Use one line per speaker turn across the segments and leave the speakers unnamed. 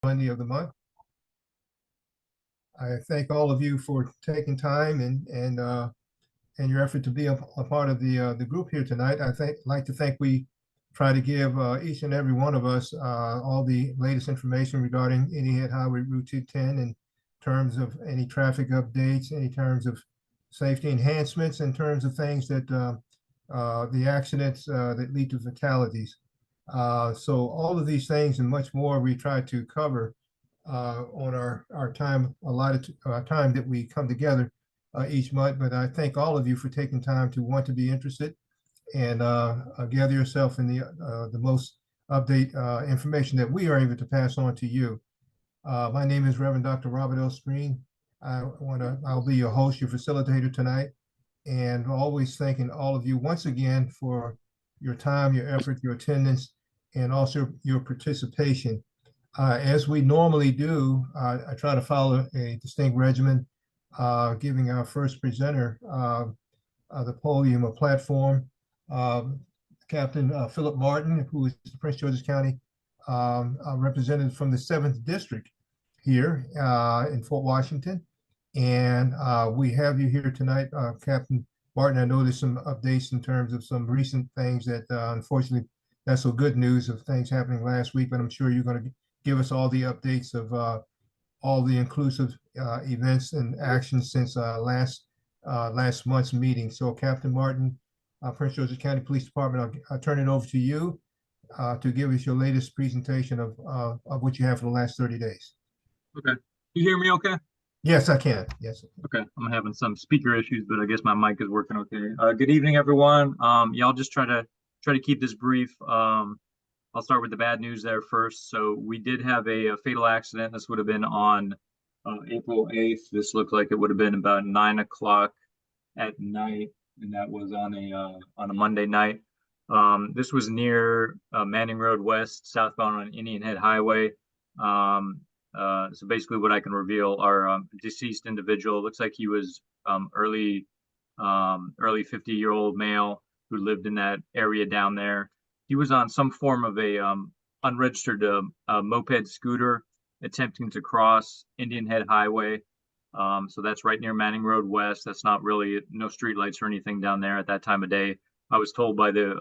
Monday of the month. I thank all of you for taking time and your effort to be a part of the group here tonight. Like to think we try to give each and every one of us all the latest information regarding Indian Head Highway Route 210 in terms of any traffic updates, any terms of safety enhancements, in terms of things that the accidents that lead to fatalities. So all of these things and much more we try to cover on our time allotted time that we come together each month. But I thank all of you for taking time to want to be interested and gather yourself in the most update information that we are able to pass on to you. My name is Reverend Dr. Robert L. Screen. I'll be your host, your facilitator tonight, and always thanking all of you once again for your time, your effort, your attendance, and also your participation. As we normally do, I try to follow a distinct regimen, giving our first presenter the podium, a platform. Captain Philip Martin, who is the Prince George's County representative from the 7th District here in Fort Washington. And we have you here tonight, Captain Martin. I know there's some updates in terms of some recent things that unfortunately, that's so good news of things happening last week, but I'm sure you're going to give us all the updates of all the inclusive events and actions since last month's meeting. So Captain Martin, Prince George's County Police Department, I'll turn it over to you to give us your latest presentation of what you have for the last 30 days.
Okay. You hear me okay?
Yes, I can. Yes.
Okay. I'm having some speaker issues, but I guess my mic is working okay. Good evening, everyone. Yeah, I'll just try to keep this brief. I'll start with the bad news there first. So we did have a fatal accident. This would have been on April 8th. This looked like it would have been about 9 o'clock at night, and that was on a Monday night. This was near Manning Road West, southbound on Indian Head Highway. So basically what I can reveal, our deceased individual, looks like he was early 50-year-old male who lived in that area down there. He was on some form of a unregistered moped scooter attempting to cross Indian Head Highway. So that's right near Manning Road West. That's not really no street lights or anything down there at that time of day. I was told by the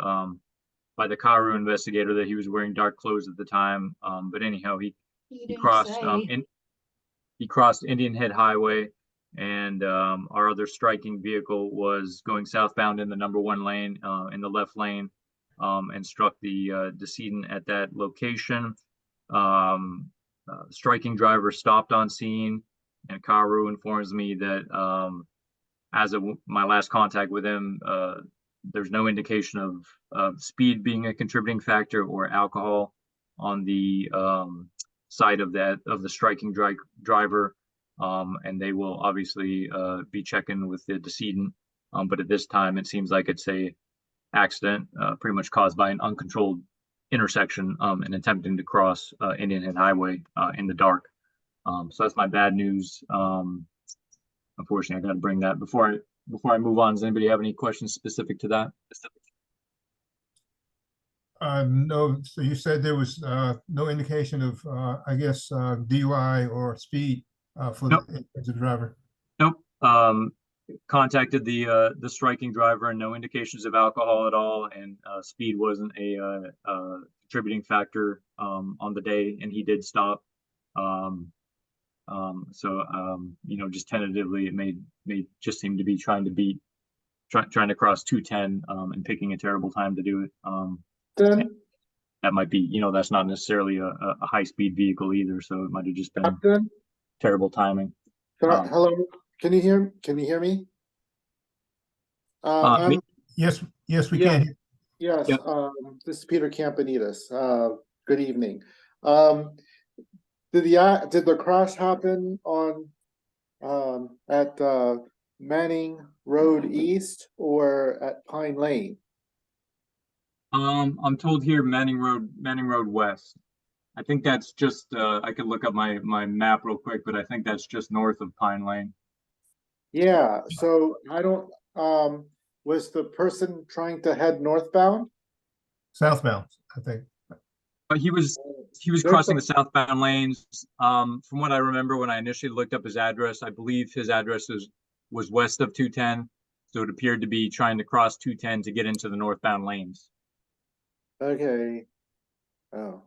Karu investigator that he was wearing dark clothes at the time. But anyhow, he crossed he crossed Indian Head Highway, and our other striking vehicle was going southbound in the #1 lane, in the left lane, and struck the decedent at that location. Striking driver stopped on scene, and Karu informs me that as of my last contact with him, there's no indication of speed being a contributing factor or alcohol on the side of the striking driver, and they will obviously be checking with the decedent. But at this time, it seems like it's a accident pretty much caused by an uncontrolled intersection and attempting to cross Indian Head Highway in the dark. So that's my bad news. Unfortunately, I got to bring that before I move on. Does anybody have any questions specific to that?
No. So you said there was no indication of, I guess, DUI or speed for
Nope.
the driver.
Nope. Contacted the striking driver, and no indications of alcohol at all, and speed wasn't a contributing factor on the day, and he did stop. Just tentatively, it may just seem to be trying to cross 210 and picking a terrible time to do it. That might be, that's not necessarily a high-speed vehicle either, so it might have just been terrible timing.
Hello, can you hear me?
Yes, we
yeah,
can.
Yes,
Yep.
This is Peter Campanitas. Good evening. Did the crash happen on at Manning Road East or at Pine Lane?
I'm told here Manning Road West. I think that's just I could look up my map real quick, but I think that's just north of Pine Lane.
Yeah, so I don't was the person trying to head northbound?
Southbound, I think.
But he was He was
There's
crossing the
some-
southbound lanes. From what I remember when I initially looked up his address, I believe his address was west of 210. So it appeared to be trying to cross 210 to get into the northbound lanes.
Okay. Oh.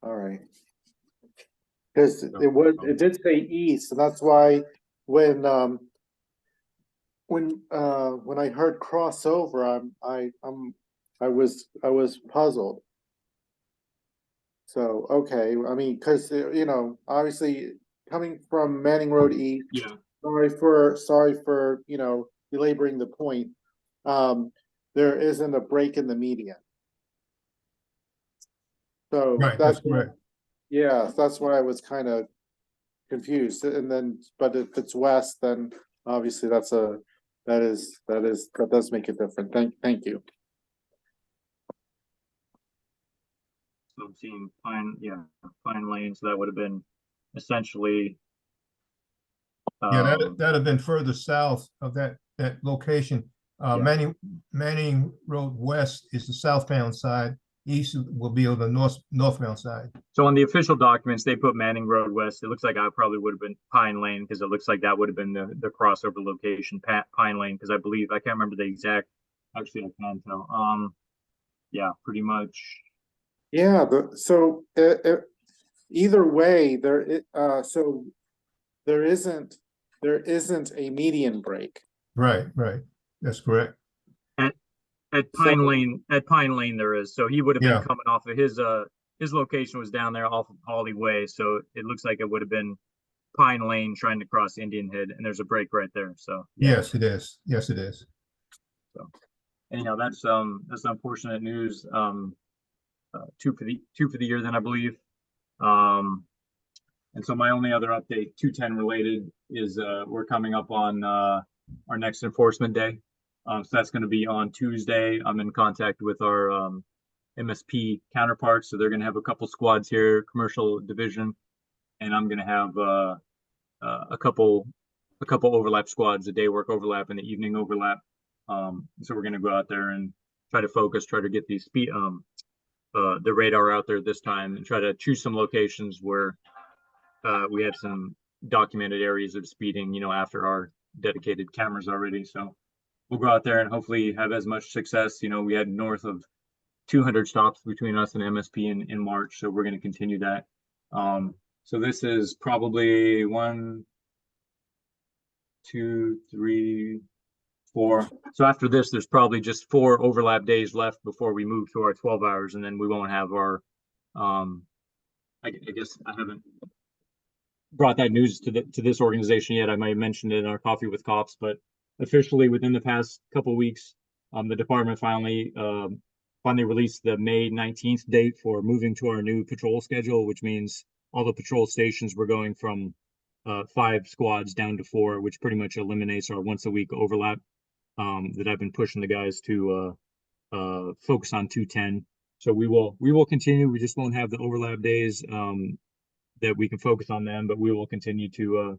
All right. Because it did say east, and that's why when I heard crossover, I was puzzled. So, okay, I mean, because obviously coming from Manning Road East,
Yeah.
sorry for belaboring the point. There isn't a break in the median. So
Right, that's correct.
yeah, that's why I was kind of confused. And then, but if it's west, then obviously that does make it different. Thank you.
So I'm seeing Pine Lane. So that would have been essentially.
Yeah, that'd have been further south of that location.
Yeah.
Manning Road West is the southbound side. East will be on the northbound side.
So on the official documents, they put Manning Road West. It looks like I probably would have been Pine Lane because it looks like that would have been the crossover location, Pine Lane, because I believe I can't remember the exact. Actually, I can tell. Yeah, pretty much.
Yeah. So either way, so there isn't a median break.
Right, that's correct.
At Pine Lane there is. So he would have been
Yeah.
coming off of his location was down there off of Holly Way. So it looks like it would have been Pine Lane trying to cross Indian Head, and there's a break right there. So yeah.
Yes, it is. Yes, it is.
So anyhow, that's unfortunate news. Two for the year then I believe. And so my only other update, 210 related, is we're coming up on our next enforcement day. So that's going to be on Tuesday. I'm in contact with our MSP counterparts. So they're going to have a couple squads here, commercial division, and I'm going to have a couple overlap squads, a day work overlap and the evening overlap. So we're going to go out there and try to get these the radar out there this time and try to choose some locations where we have some documented areas of speeding, after our dedicated cameras already. So we'll go out there and hopefully have as much success. We had north of 200 stops between us and MSP in March. So we're going to continue that. So this is probably 1, 2, 3, 4. So after this, there's probably just 4 overlap days left before we move to our 12 hours. And then we won't have our, I guess I haven't brought that news to this organization yet. I might have mentioned it in our coffee with cops, but officially within the past couple of weeks, the department finally released the May 19th date for moving to our new patrol schedule, which means all the patrol stations were going from 5 squads down to 4, which pretty much eliminates our once a week overlap that I've been pushing the guys to focus on 210. So we will continue. We just won't have the overlap days that we can focus on them, but we will continue to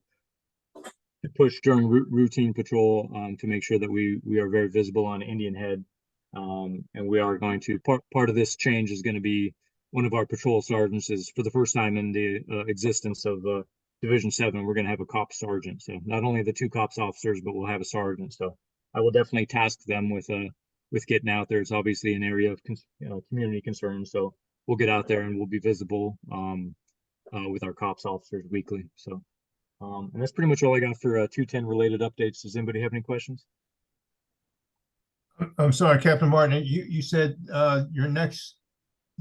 push during routine patrol to make sure that we are very visible on Indian Head. And we are going to part of this change is going to be one of our patrol sergeants is for the first time in the existence of Division 7, we're going to have a cop sergeant. So not only the 2 cops officers, but we'll have a sergeant. So I will definitely task them with getting out there. It's obviously an area of community concern. So we'll get out there and we'll be visible with our cops officers weekly. So, and that's pretty much all I got for 210 related updates. Does anybody have any questions?
I'm sorry, Captain Martin, you said your next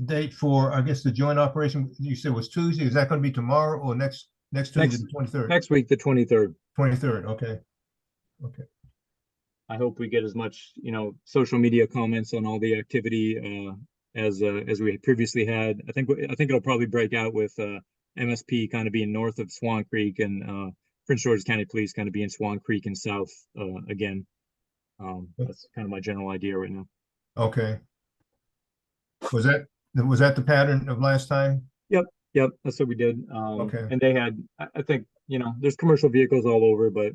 date for, I guess, the joint operation, you said was Tuesday. Is that going to be tomorrow or next Tuesday, the 23rd?
Next week, the 23rd.
23rd, okay.
I hope we get as much, social media comments on all the activity as we previously had. I think it'll probably break out with MSP kind of being north of Swan Creek and Prince George's County Police kind of being Swan Creek and south again. That's kind of my general idea right now.
Okay. Was that the pattern of last time?
Yep, that's what we did.
Okay.
And they had, I think, there's commercial vehicles all over, but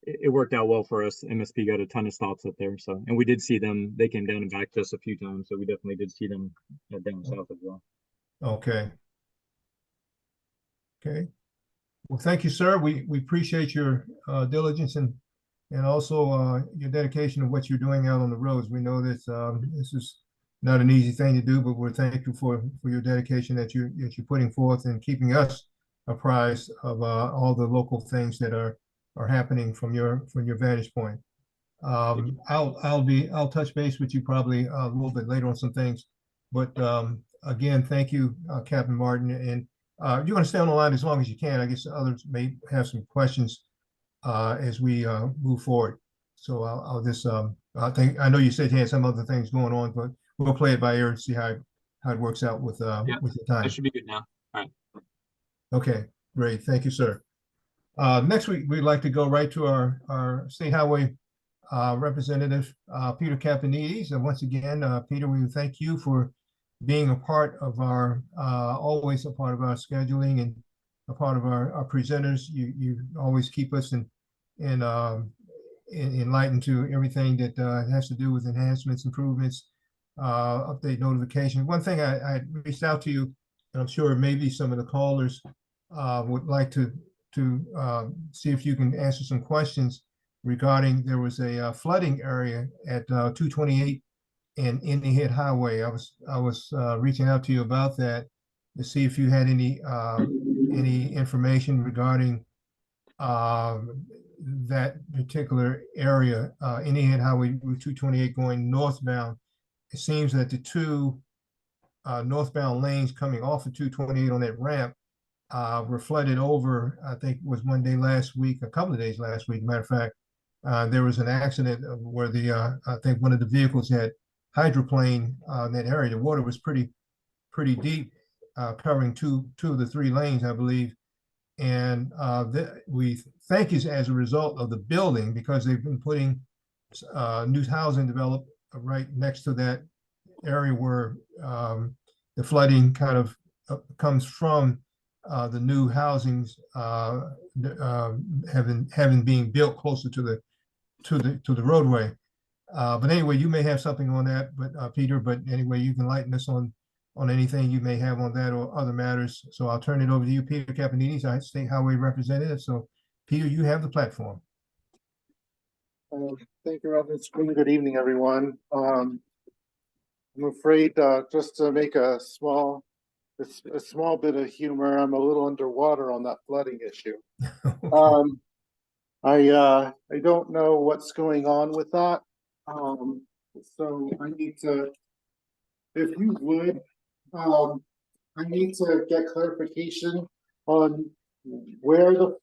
it worked out well for us. MSP got a ton of stops up there, so and we did see them. They came down and back to us a few times, so we definitely did see them down south as well.
Okay. Okay. Well, thank you, sir. We appreciate your diligence and also your dedication to what you're doing out on the roads. We know that this is not an easy thing to do, but we're thankful for your dedication that you're putting forth and keeping us apprised of all the local things that are happening from your vantage point. I'll touch base with you probably a little bit later on some things, but again, thank you, Captain Martin, and you're going to stay on the line as long as you can. I guess others may have some questions as we move forward. So I'll just I know you said you had some other things going on, but we'll play it by ear and see how it works out with the time.
That should be good now. All right.
Okay, great. Thank you, sir. Next week, we'd like to go right to our State Highway Representative, Peter Caponides. And once again, Peter, we thank you for being a part of our, always a part of our scheduling and a part of our presenters. You always keep us enlightened to everything that has to do with enhancements, improvements, update notification. One thing I reached out to you, and I'm sure maybe some of the callers would like to see if you can answer some questions regarding, there was a flooding area at 228 and Indian Head Highway. I was reaching out to you about that to see if you had any information regarding that particular area, Indian Head Highway Route 228 going northbound. It seems that the two northbound lanes coming off of 228 on that ramp were flooded over. I think it was one day last week, a couple of days last week. Matter of fact, there was an accident where I think one of the vehicles had hydroplaned in that area. The water was pretty deep, covering two of the three lanes, I believe. And we think is as a result of the building, because they've been putting new housing developed right next to that area where the flooding kind of comes from. The new housings having being built closer to the roadway. But anyway, you may have something on that, but Peter. But anyway, you can enlighten us on anything you may have on that or other matters. So I'll turn it over to you, Peter Caponides, our State Highway Representative. So, Peter, you have the platform.
Thank you, Robert. Good evening, everyone. I'm afraid just to make a small bit of humor, I'm a little underwater on that flooding issue. I don't know what's going on with that. So I need to, if you would, I need to get clarification on where the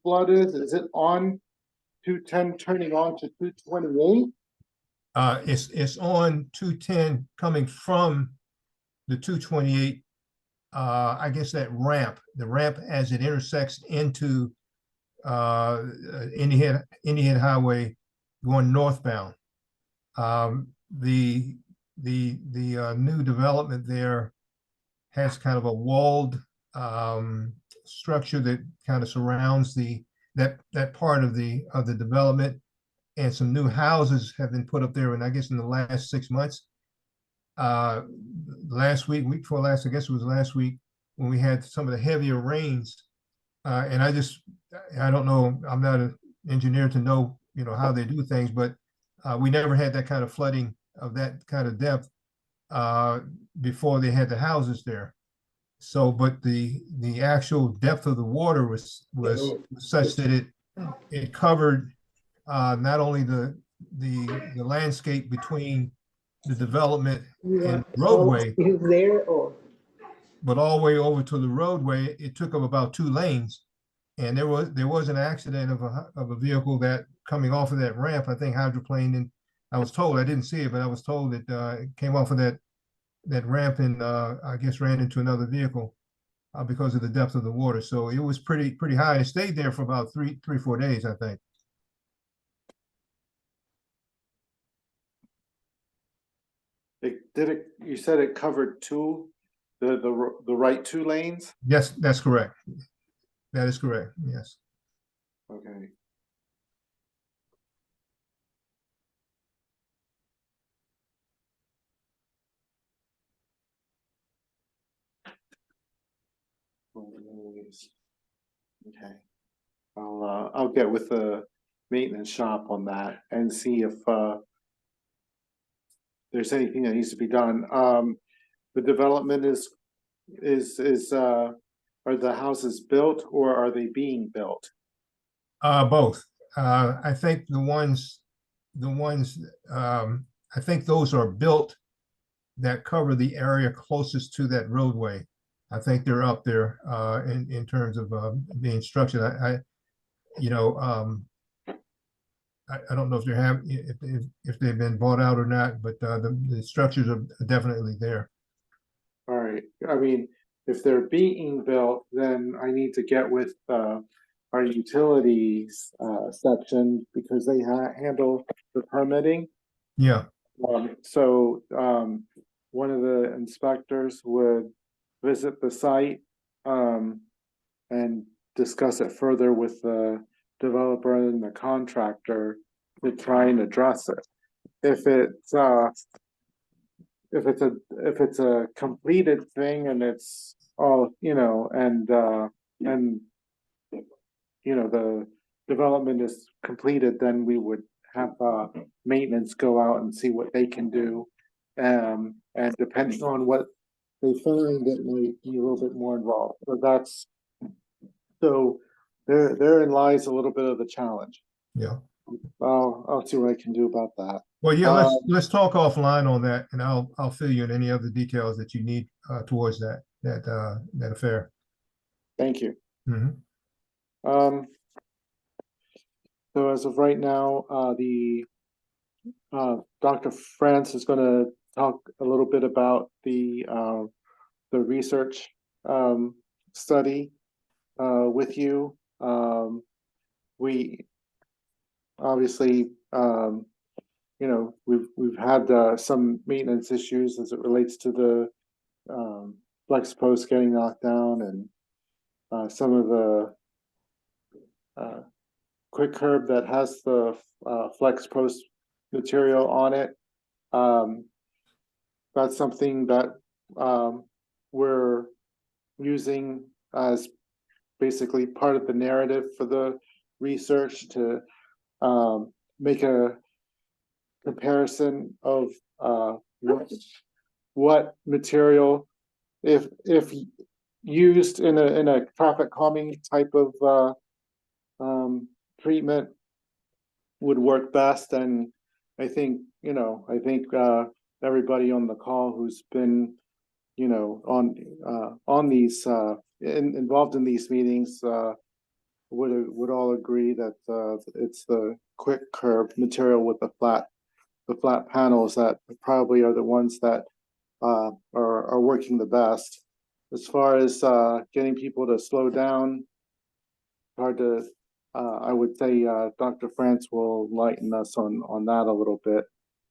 flood is. Is it on 210 turning on to 228?
It's on 210 coming from the 228. I guess that the ramp as it intersects into Indian Head Highway going northbound. The new development there has kind of a walled structure that kind of surrounds that part of the development, and some new houses have been put up there. And I guess in the last 6 months, last week before last, I guess it was last week, when we had some of the heavier rains, and I don't know, I'm not an engineer to know how they do things, but we never had that kind of flooding of that kind of depth before they had the houses there. So, but the actual depth of the water was such that it covered not only the landscape between the development and roadway, but all the way over to the roadway. It took up about 2 lanes, and there was an accident of a vehicle that coming off of that ramp, I think hydroplaned, and I was told, I didn't see it, but I was told that it came off of that ramp and I guess ran into another vehicle because of the depth of the water. So it was pretty high, and it stayed there for about 4 days, I think.
You said it covered the right 2 lanes?
Yes, that's correct. That is correct. Yes.
Okay. Jeez. Okay. I'll get with the maintenance shop on that and see if, there's anything that needs to be done. The development are the houses built or are they being built?
Both. I think I think those are built that cover the area closest to that roadway. I think they're up there, in terms of, being structured. You know, I don't know if if they've been bought out or not, but, the structures are definitely there.
All right, I mean, if they're being built, then I need to get with, our utilities, section because they handle the permitting.
Yeah,
One of the inspectors would visit the site, and discuss it further with the developer and the contractor to try and address it. If it's a completed thing and it's all, and the development is completed, then we would have maintenance go out and see what they can do. And depending on what they find, it might be a little bit more involved. So therein lies a little bit of the challenge.
yeah.
I'll see what I can do about that.
Well, yeah, let's talk offline on that, and I'll fill you in any other details that you need, towards that affair.
Thank you.
Mhm.
So as of right now, Dr. France is gonna talk a little bit about the research, study, with you. We obviously, we've had, some maintenance issues as it relates to the, flex post getting knocked down and, some of the, quick curb that has the, flex post material on it. That's something that, we're using as basically part of the narrative for the research to, make a comparison of, what material, if used in a traffic calming type of, treatment, would work best. And I think everybody on the call who's been on these involved in these meetings would all agree that it's the quick curb material with the flat panels that probably are the ones that are working the best. As far as getting people to slow down, hard to I would say Dr. France will lighten us on that a little bit.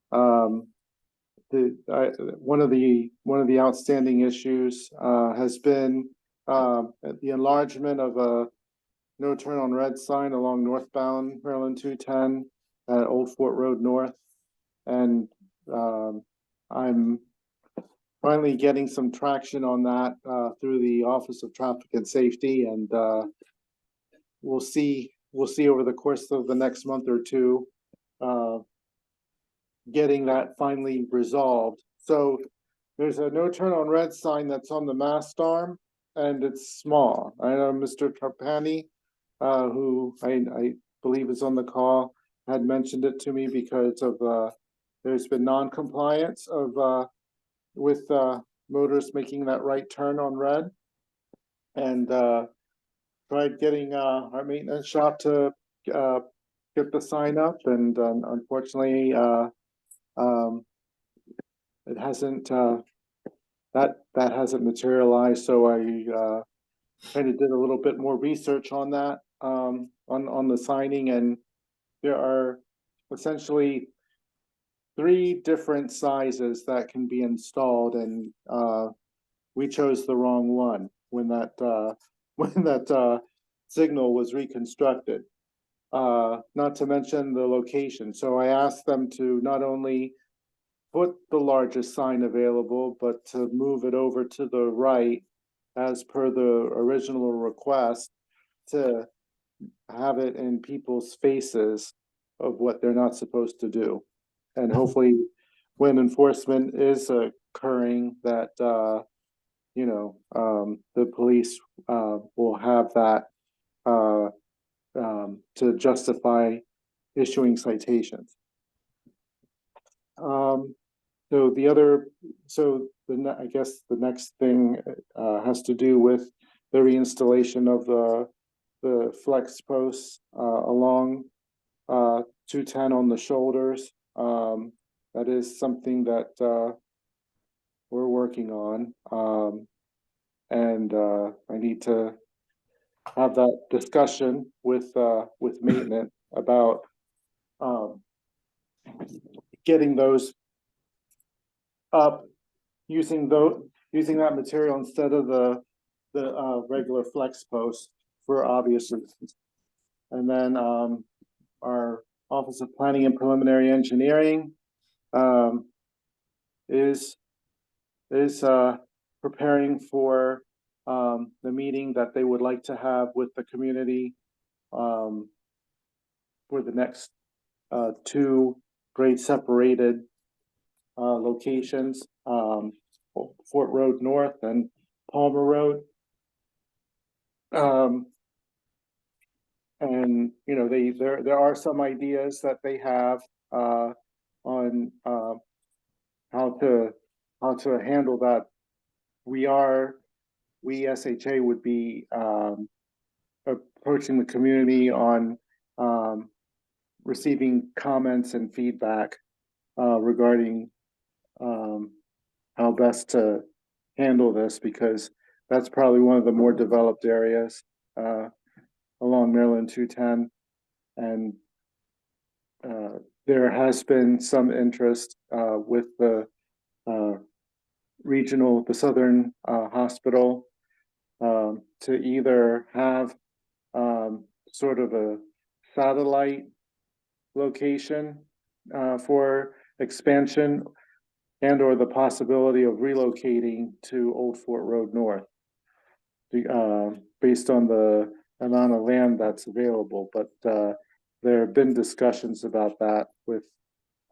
One of the outstanding issues has been the enlargement of a no turn on red sign along northbound Maryland 210 at Old Fort Road North. And I'm finally getting some traction on that through the Office of Traffic and Safety, and we'll see over the course of the next month or two getting that finally resolved. So there's a no turn on red sign that's on the mast arm, and it's small. I know Mr. Trapani, who I believe is on the call, had mentioned it to me because of there's been non-compliance of with motorists making that right turn on red, and tried getting our maintenance shop to get the sign up, and unfortunately it hasn't that hasn't materialized. So I kind of did a little bit more research on that on the signing, and there are essentially 3 different sizes that can be installed, and we chose the wrong one when that signal was reconstructed. Not to mention the location. So I asked them to not only put the largest sign available, but to move it over to the right as per the original request, to have it in people's faces of what they're not supposed to do. And hopefully, when enforcement is occurring, that, the police, will have that, to justify issuing citations. So the other, I guess the next thing, has to do with the reinstallation of the flex posts, along, 210 on the shoulders. That is something that, we're working on. And I need to have that discussion with maintenance about, getting those up, using that material instead of the regular flex post for obvious reasons. And then, our Office of Planning and Preliminary Engineering, is preparing for, the meeting that they would like to have with the community, for the next, 2 grade separated, locations, Fort Road North and Palmer Road. And there are some ideas that they have, on, how to handle that. We SHA would be, approaching the community on, receiving comments and feedback, regarding, how best to handle this, because that's probably one of the more developed areas, along Maryland 210. And, there has been some interest, with the, the Southern, Hospital, to either have, sort of a satellite location, for expansion, and or the possibility of relocating to Old Fort Road North, based on the amount of land that's available. But there have been discussions about that with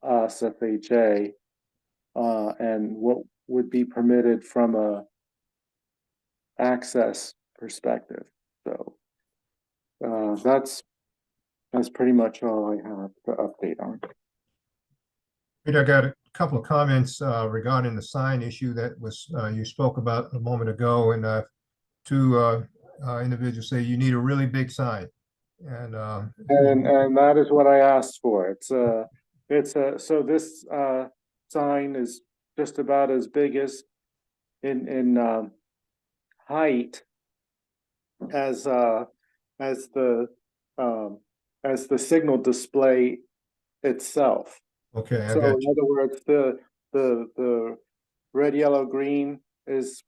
us, FHA, and what would be permitted from a access perspective. So that's pretty much all I have to update on.
Peter, I got a couple of comments regarding the sign issue that was you spoke about a moment ago, and 2 individuals say you need a really big sign, and
that is what I asked for. So this sign is just about as big as in height as the signal display itself.
okay, I
So
got
in
you.
other words, the red, yellow, green is,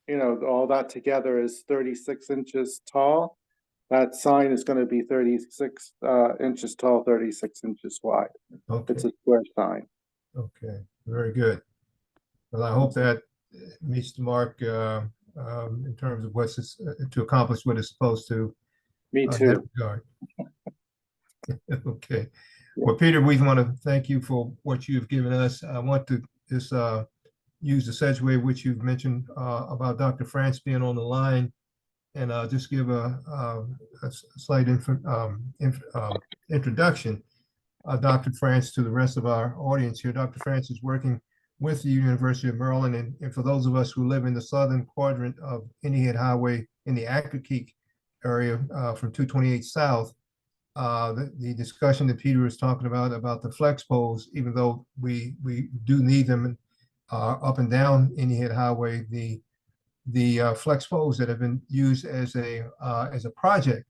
all that together is 36 inches tall. That sign is going to be 36 inches tall, 36 inches wide.
Okay,
It's a square sign.
okay, very good. Well, I hope that meets the mark in terms of what's to accomplish what it's supposed to.
Me
in that
too.
regard. Okay. Well, Peter, we want to thank you for what you've given us. I want to just use the segue which you've mentioned about Dr. France being on the line, and just give a slight introduction of Dr. France to the rest of our audience here. Dr. France is working with the University of Maryland, and for those of us who live in the southern quadrant of Indian Head Highway in the Accokeek area from 228 South, the discussion that Peter was talking about the flex poles, even though we do need them up and down Indian Head Highway, the flex poles that have been used as a project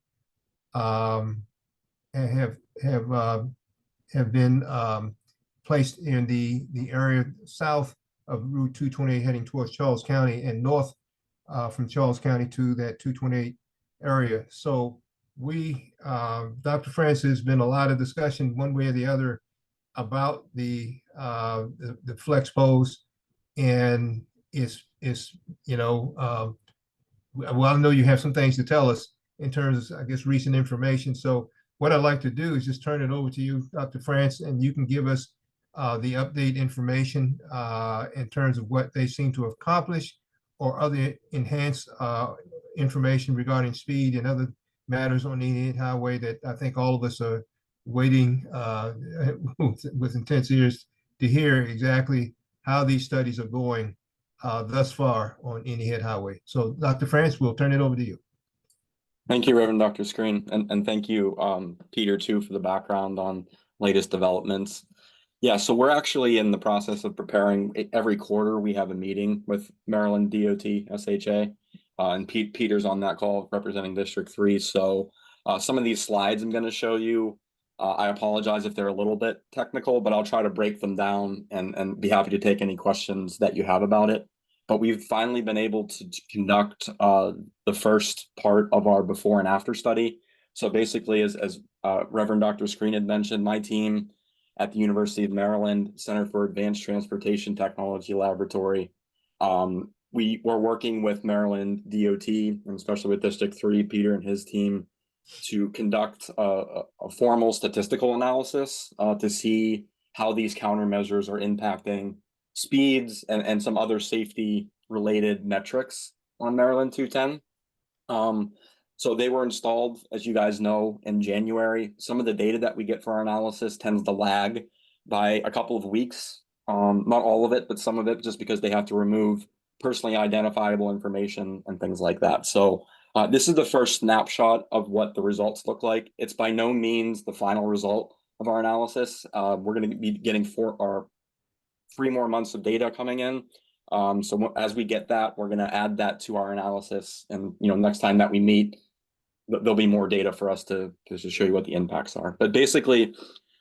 and have been placed in the area south of Route 228 heading towards Charles County and north from Charles County to that 228 area. So Dr. France, has been a lot of discussion one way or the other about the flex poles, and it's well, I know you have some things to tell us in terms of, I guess, recent information. So what I'd like to do is just turn it over to you, Dr. France, and you can give us the update information in terms of what they seem to have accomplished or other enhanced information regarding speed and other matters on the Indian Highway that I think all of us are waiting with intense ears to hear exactly how these studies are going thus far on Indian Head Highway. So Dr. France, we'll turn it over to you.
Thank you, Reverend Dr. Screen, and thank you, Peter, too, for the background on latest developments. Yeah, so we're actually in the process of preparing. Every quarter we have a meeting with Maryland DOT, SHA, and Peter's on that call representing District 3. So some of these slides I'm going to show you, I apologize if they're a little bit technical, but I'll try to break them down and be happy to take any questions that you have about it. But we've finally been able to conduct the first part of our before and after study. So basically, as Reverend Dr. Screen had mentioned, my team at the University of Maryland Center for Advanced Transportation Technology Laboratory, we were working with Maryland DOT, and especially with District 3, Peter and his team, to conduct a formal statistical analysis to see how these countermeasures are impacting speeds and some other safety related metrics on Maryland 210. So they were installed, as you guys know, in January. Some of the data that we get for our analysis tends to lag by a couple of weeks. Not all of it, but some of it, just because they have to remove personally identifiable information and things like that. So this is the first snapshot of what the results look like. It's by no means the final result of our analysis. We're going to be getting 3 more months of data coming in. So as we get that, we're going to add that to our analysis. And next time that we meet, there'll be more data for us to show you what the impacts are. But basically,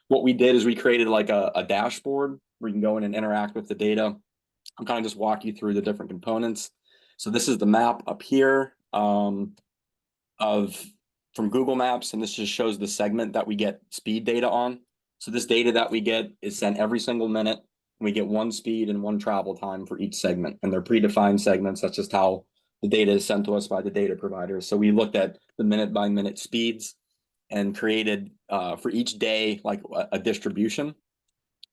what we did is we created like a dashboard where you can go in and interact with the data. I'm kind of just walk you through the different components. So this is the map up here from Google Maps, and this just shows the segment that we get speed data on. So this data that we get is sent every single minute. We get 1 speed and 1 travel time for each segment, and they're predefined segments. That's just how the data is sent to us by the data providers. So we looked at the minute by minute speeds and created for each day like a distribution.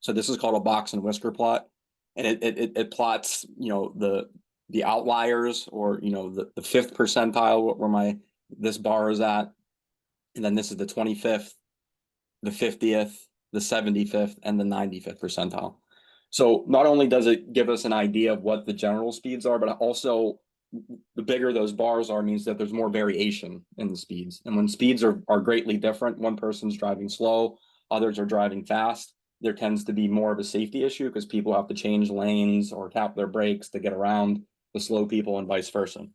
So this is called a box and whisker plot, and it plots the outliers, or the 5th percentile where this bar is at, and then this is the 25th, the 50th, the 75th, and the 95th percentile. So not only does it give us an idea of what the general speeds are, but also the bigger those bars are means that there's more variation in the speeds. And when speeds are greatly different, one person's driving slow, others are driving fast, there tends to be more of a safety issue because people have to change lanes or tap their brakes to get around the slow people and vice versa.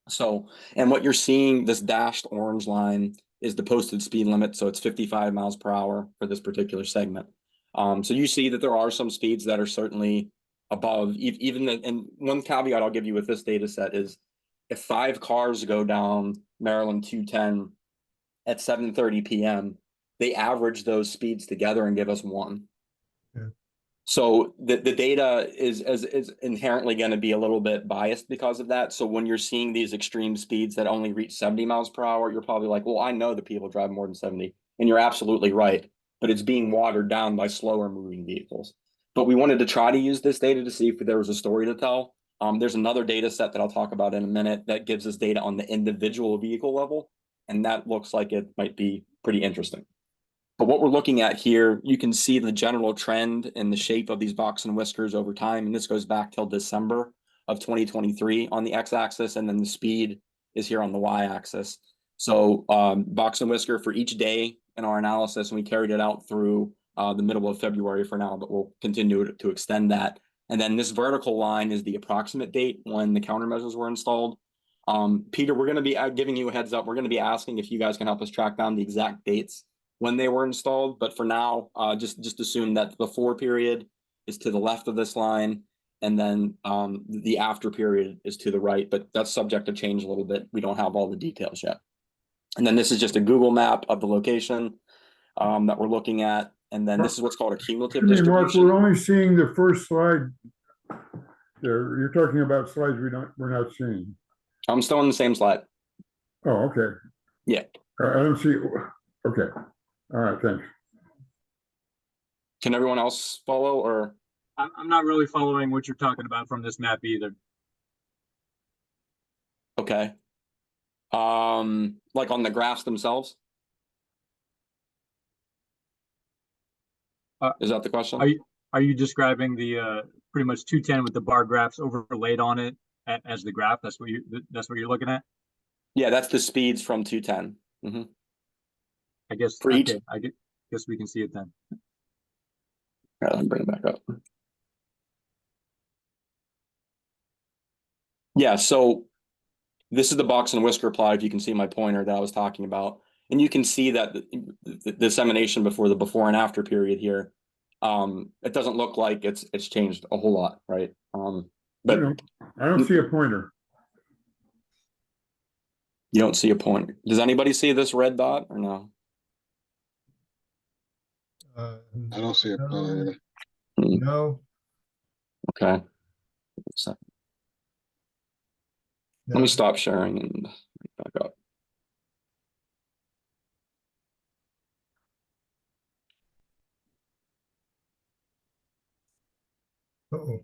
So, and what you're seeing, this dashed orange line, is the posted speed limit. So it's 55 miles per hour for this particular segment. So you see that there are some speeds that are certainly above even and one caveat I'll give you with this data set is if 5 cars go down Maryland 210 at 7:30 p.m., they average those speeds together and give us 1.
Yeah.
So the data is inherently going to be a little bit biased because of that. So when you're seeing these extreme speeds that only reach 70 miles per hour, you're probably like, well, I know that people drive more than 70. And you're absolutely right. But it's being watered down by slower moving vehicles. But we wanted to try to use this data to see if there was a story to tell. There's another data set that I'll talk about in a minute that gives us data on the individual vehicle level. And that looks like it might be pretty interesting. But what we're looking at here, you can see the general trend in the shape of these box and whiskers over time. And this goes back till December of 2023 on the x-axis, and then the speed is here on the y-axis. So box and whisker for each day in our analysis, and we carried it out through the middle of February for now, but we'll continue to extend that. And then this vertical line is the approximate date when the countermeasures were installed. Peter, we're going to be giving you a heads up. We're going to be asking if you guys can help us track down the exact dates when they were installed. But for now, just assume that the before period is to the left of this line, and then the after period is to the right. But that's subject to change a little bit. We don't have all the details yet. And then this is just a Google map of the location that we're looking at. And then this is what's called a cumulative distribution.
Mark, we're only seeing the first slide there. You're talking about slides we're not seeing.
I'm still on the same slide.
Oh, okay.
Yeah.
I don't see, okay. All right, thanks.
Can everyone else follow or?
I'm not really following what you're talking about from this map either.
Okay. Like on the graphs themselves? Is that the question?
Are you describing the pretty much 210 with the bar graphs overlaid on it as the graph? That's what you're looking at?
Yeah, that's the speeds from 210.
I guess
For each-
okay, guess we can see it then.
All right, let me bring it back up. Yeah, so this is the box and whisker plot, if you can see my pointer that I was talking about. And you can see that the dissemination before and after period here, it doesn't look like it's changed a whole lot, right? But
I don't see a pointer.
you don't see a pointer. Does anybody see this red dot or no?
I don't see it.
No.
Hmm,
No.
Okay. So, let
No.
me stop sharing and back up.
Uh-oh.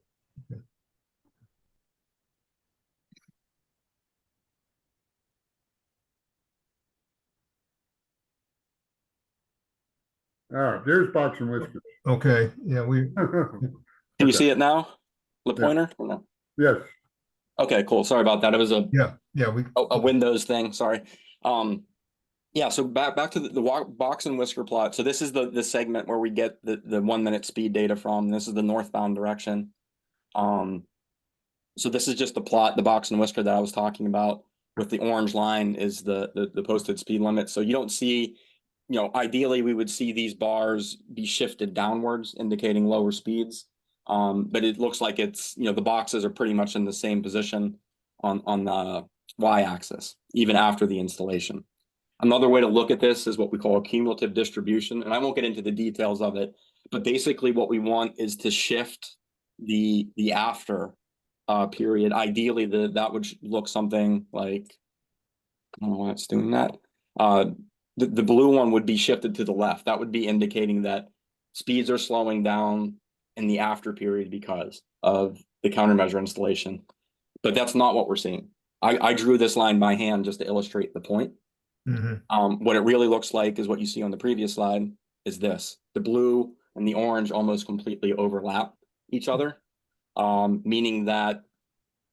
Ah, there's box and whiskers.
Okay, yeah, we,
Can you
Okay.
see it now? The
Yeah.
pointer? Or no?
Yes,
Okay, cool. Sorry about that. It was a
yeah,
Windows thing. Sorry. Yeah. So back to the box and whisker plot. So this is the segment where we get the 1 minute speed data from. This is the northbound direction. So this is just the plot, the box and whisker that I was talking about. With the orange line is the posted speed limit. So you don't see, ideally we would see these bars be shifted downwards, indicating lower speeds. But it looks like it's, the boxes are pretty much in the same position on the y-axis, even after the installation. Another way to look at this is what we call a cumulative distribution, and I won't get into the details of it, but basically what we want is to shift the after period. Ideally, that would look something like, I don't know why it's doing that. The blue one would be shifted to the left. That would be indicating that speeds are slowing down in the after period because of the countermeasure installation. But that's not what we're seeing. I drew this line by hand just to illustrate the point. What it really looks like is what you see on the previous slide is this. The blue and the orange almost completely overlap each other, meaning that,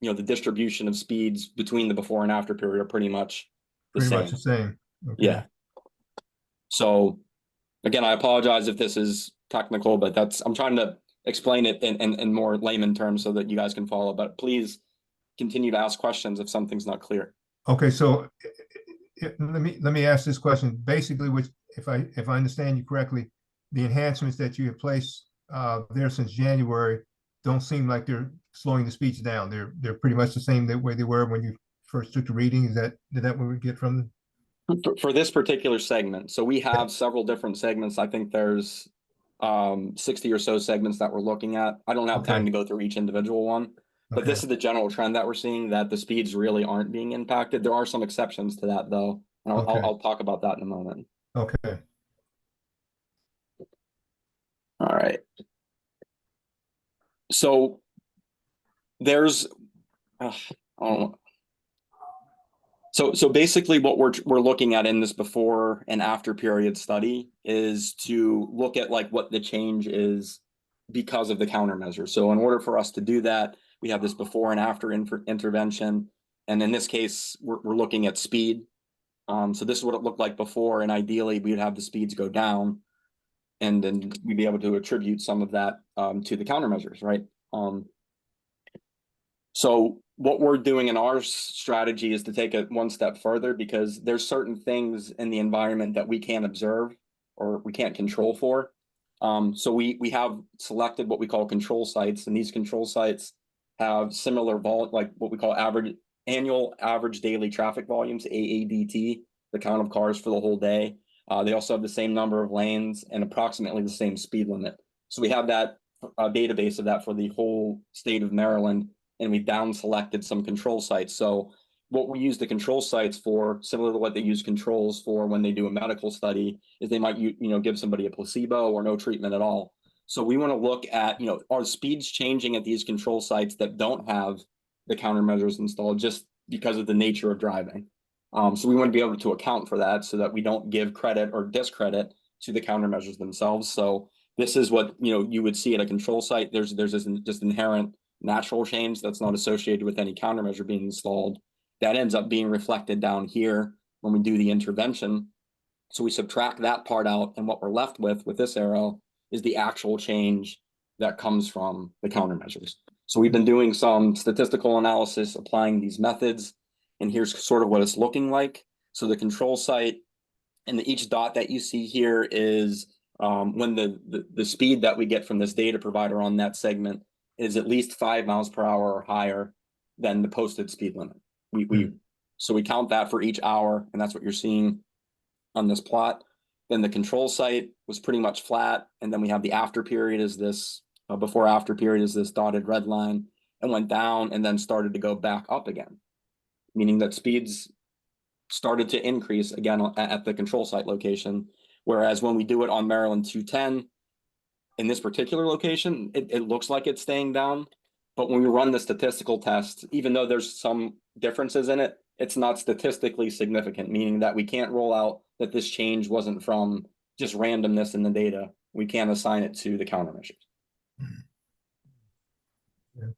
the distribution of speeds between the before and after period are pretty much the
pretty
same.
much the same. Okay.
Yeah. So again, I apologize if this is technical, but I'm trying to explain it in more layman terms so that you guys can follow, but please continue to ask questions if something's not clear.
Okay, so let me ask this question. Basically, which if I understand you correctly, the enhancements that you have placed there since January don't seem like they're slowing the speeds down. They're pretty much the same way they were when you first took the reading. Is that what we get from them?
For this particular segment, so we have several different segments. I think there's 60 or so segments that we're looking at. I don't have time to go through each individual one, but this is the general trend that we're seeing, that the speeds really aren't being impacted. There are some exceptions to that though, and I'll talk about that in a moment.
Okay.
All right. So there's, I don't know. So basically what we're looking at in this before and after period study is to look at like what the change is because of the countermeasure. So in order for us to do that, we have this before and after intervention. And in this case, we're looking at speed. So this is what it looked like before, and ideally we'd have the speeds go down, and then we'd be able to attribute some of that to the countermeasures, right? So what we're doing in our strategy is to take it one step further, because there's certain things in the environment that we can't observe or we can't control for. So we have selected what we call control sites, and these control sites have similar like what we call annual average daily traffic volumes, AADT, the count of cars for the whole day. They also have the same number of lanes and approximately the same speed limit. So we have that database of that for the whole state of Maryland, and we down selected some control sites. So what we use the control sites for, similar to what they use controls for when they do a medical study, is they might give somebody a placebo or no treatment at all. So we want to look at, are speeds changing at these control sites that don't have the countermeasures installed just because of the nature of driving. So we want to be able to account for that so that we don't give credit or discredit to the countermeasures themselves. So this is what you would see at a control site. There's this just inherent natural change that's not associated with any countermeasure being installed. That ends up being reflected down here when we do the intervention. So we subtract that part out, and what we're left with this arrow is the actual change that comes from the countermeasures. So we've been doing some statistical analysis applying these methods, and here's sort of what it's looking like. So the control site, and each dot that you see here is when the speed that we get from this data provider on that segment is at least 5 miles per hour or higher than the posted speed limit. So we count that for each hour, and that's what you're seeing on this plot. Then the control site was pretty much flat, and then we have the after period is this before after period is this dotted red line, and went down and then started to go back up again, meaning that speeds started to increase again at the control site location. Whereas when we do it on Maryland 210, in this particular location, it looks like it's staying down. But when we run the statistical test, even though there's some differences in it, it's not statistically significant, meaning that we can't roll out that this change wasn't from just randomness in the data. We can't assign it to the countermeasures.
Yeah.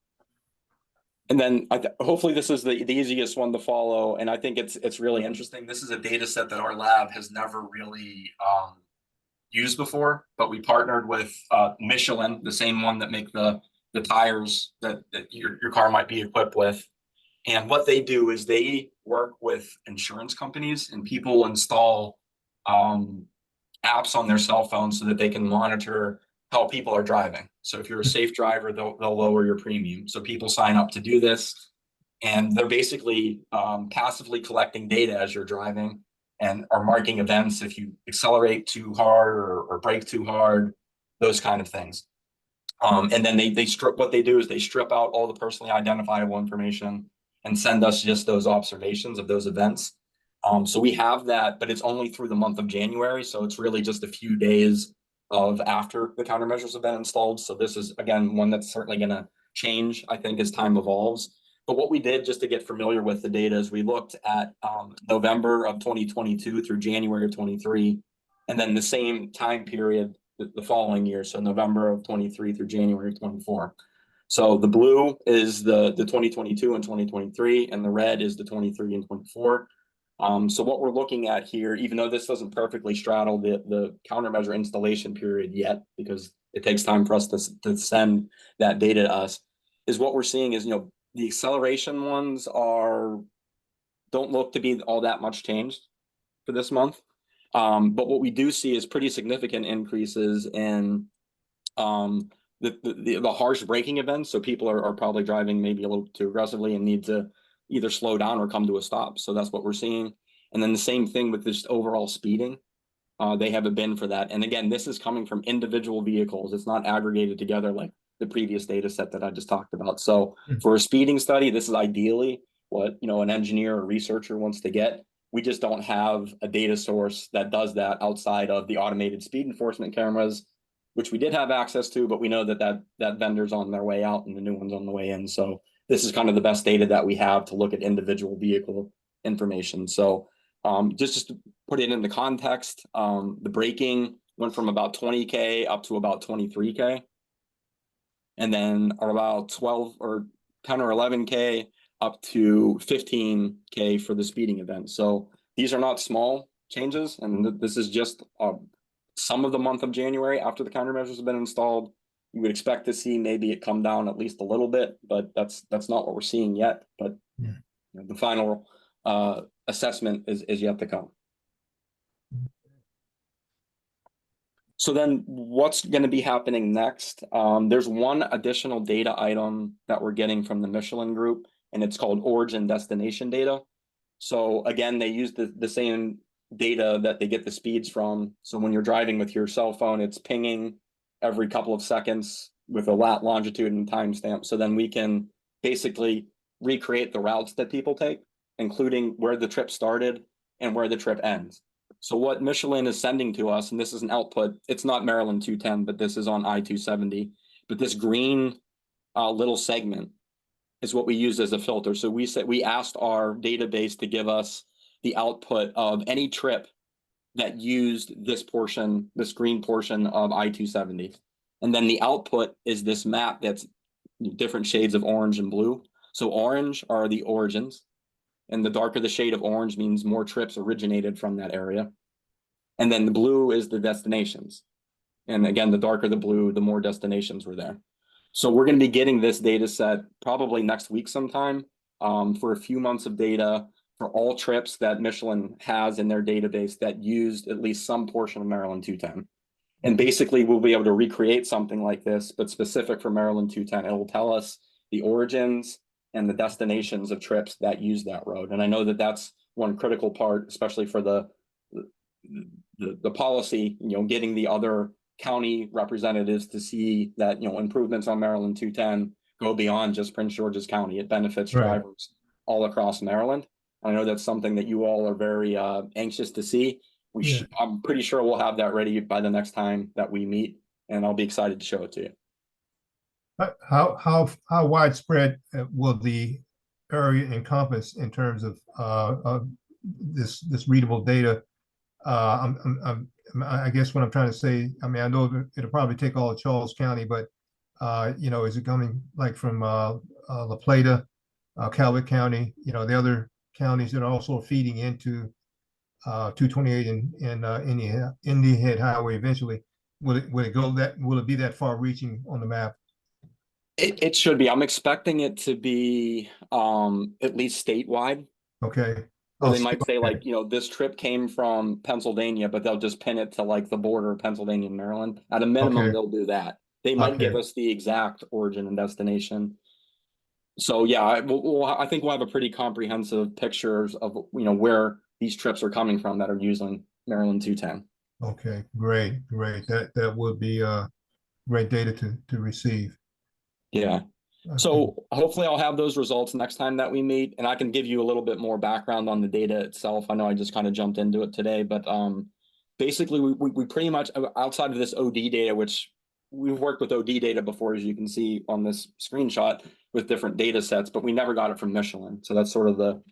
And then hopefully this is the easiest one to follow. And I think it's really interesting. This is a data set that our lab has never really used before, but we partnered with Michelin, the same one that make the tires that your car might be equipped with. And what they do is they work with insurance companies, and people install apps on their cell phones so that they can monitor how people are driving. So if you're a safe driver, they'll lower your premium. So people sign up to do this, and they're basically passively collecting data as you're driving and are marking events if you accelerate too hard or brake too hard, those kind of things. And then they strip, what they do is they strip out all the personally identifiable information and send us just those observations of those events. So we have that, but it's only through the month of January. So it's really just a few days of after the countermeasures have been installed. So this is, again, one that's certainly going to change, I think, as time evolves. But what we did just to get familiar with the data is we looked at November of 2022 through January of 23, and then the same time period the following year. So November of 23 through January of 24. So the blue is the 2022 and 2023, and the red is the 23 and 24. So what we're looking at here, even though this doesn't perfectly straddle the countermeasure installation period yet, because it takes time for us to send that data to us, is what we're seeing is, the acceleration ones don't look to be all that much changed for this month. But what we do see is pretty significant increases in the harsh braking events. So people are probably driving maybe a little too aggressively and need to either slow down or come to a stop. So that's what we're seeing. And then the same thing with this overall speeding. They have a bin for that. And again, this is coming from individual vehicles. It's not aggregated together like the previous data set that I just talked about. So for a speeding study, this is ideally what an engineer or researcher wants to get. We just don't have a data source that does that outside of the automated speed enforcement cameras, which we did have access to, but we know that vendor's on their way out and the new one's on the way in. So this is kind of the best data that we have to look at individual vehicle information. So just to put it into context, the braking went from about 20K up to about 23K. And then about 12 or 10 or 11K up to 15K for the speeding event. So these are not small changes. And this is just some of the month of January after the countermeasures have been installed. You would expect to see maybe it come down at least a little bit, but that's not what we're seeing yet. But the final assessment is yet to come. So then what's going to be happening next? There's one additional data item that we're getting from the Michelin group, and it's called origin destination data. So again, they use the same data that they get the speeds from. So when you're driving with your cell phone, it's pinging every couple of seconds with a longitude and timestamp. So then we can basically recreate the routes that people take. including where the trip started and where the trip ends. So what Michelin is sending to us, and this is an output, it's not Maryland 210, but this is on I-270, but this green little segment is what we use as a filter. So we asked our database to give us the output of any trip that used this portion, this green portion of I-270. And then the output is this map that's different shades of orange and blue. So orange are the origins, and the darker the shade of orange means more trips originated from that area. And then the blue is the destinations. And again, the darker the blue, the more destinations were there. So we're going to be getting this data set probably next week sometime for a few months of data for all trips that Michelin has in their database that used at least some portion of Maryland 210. And basically we'll be able to recreate something like this, but specific for Maryland 210. It will tell us the origins and the destinations of trips that use that road. And I know that that's one critical part, especially for the policy, getting the other county representatives to see that, improvements on Maryland 210 go beyond just Prince George's County. It benefits
Right.
drivers all across Maryland. I know that's something that you all are very anxious to see.
Yeah.
I'm pretty sure we'll have that ready by the next time that we meet, and I'll be excited to show it to you.
How widespread will the area encompass in terms of this readable data? I guess what I'm trying to say, I mean, I know that it'll probably take all of Charles County, but is it coming like from La Plata, Calvert County, the other counties that are also feeding into 228 and Indian Head Highway eventually? Will it be that far reaching on the map?
It should be. I'm expecting it to be at least statewide.
Okay.
Or they might say like, this trip came from Pennsylvania, but they'll just pin it to like the border of Pennsylvania and Maryland. At a minimum,
Okay.
they'll do that. They might give
Okay.
us the exact origin and destination. So yeah, I think we'll have a pretty comprehensive pictures of, where these trips are coming from that are using Maryland 210.
Okay, great. That would be great data to receive.
Yeah.
Okay.
So hopefully I'll have those results next time that we meet, and I can give you a little bit more background on the data itself. I know I just kind of jumped into it today, but basically we pretty much, outside of this OD data, which we've worked with OD data before, as you can see on this screenshot, with different data sets, but we never got it from Michelin. So that's sort of the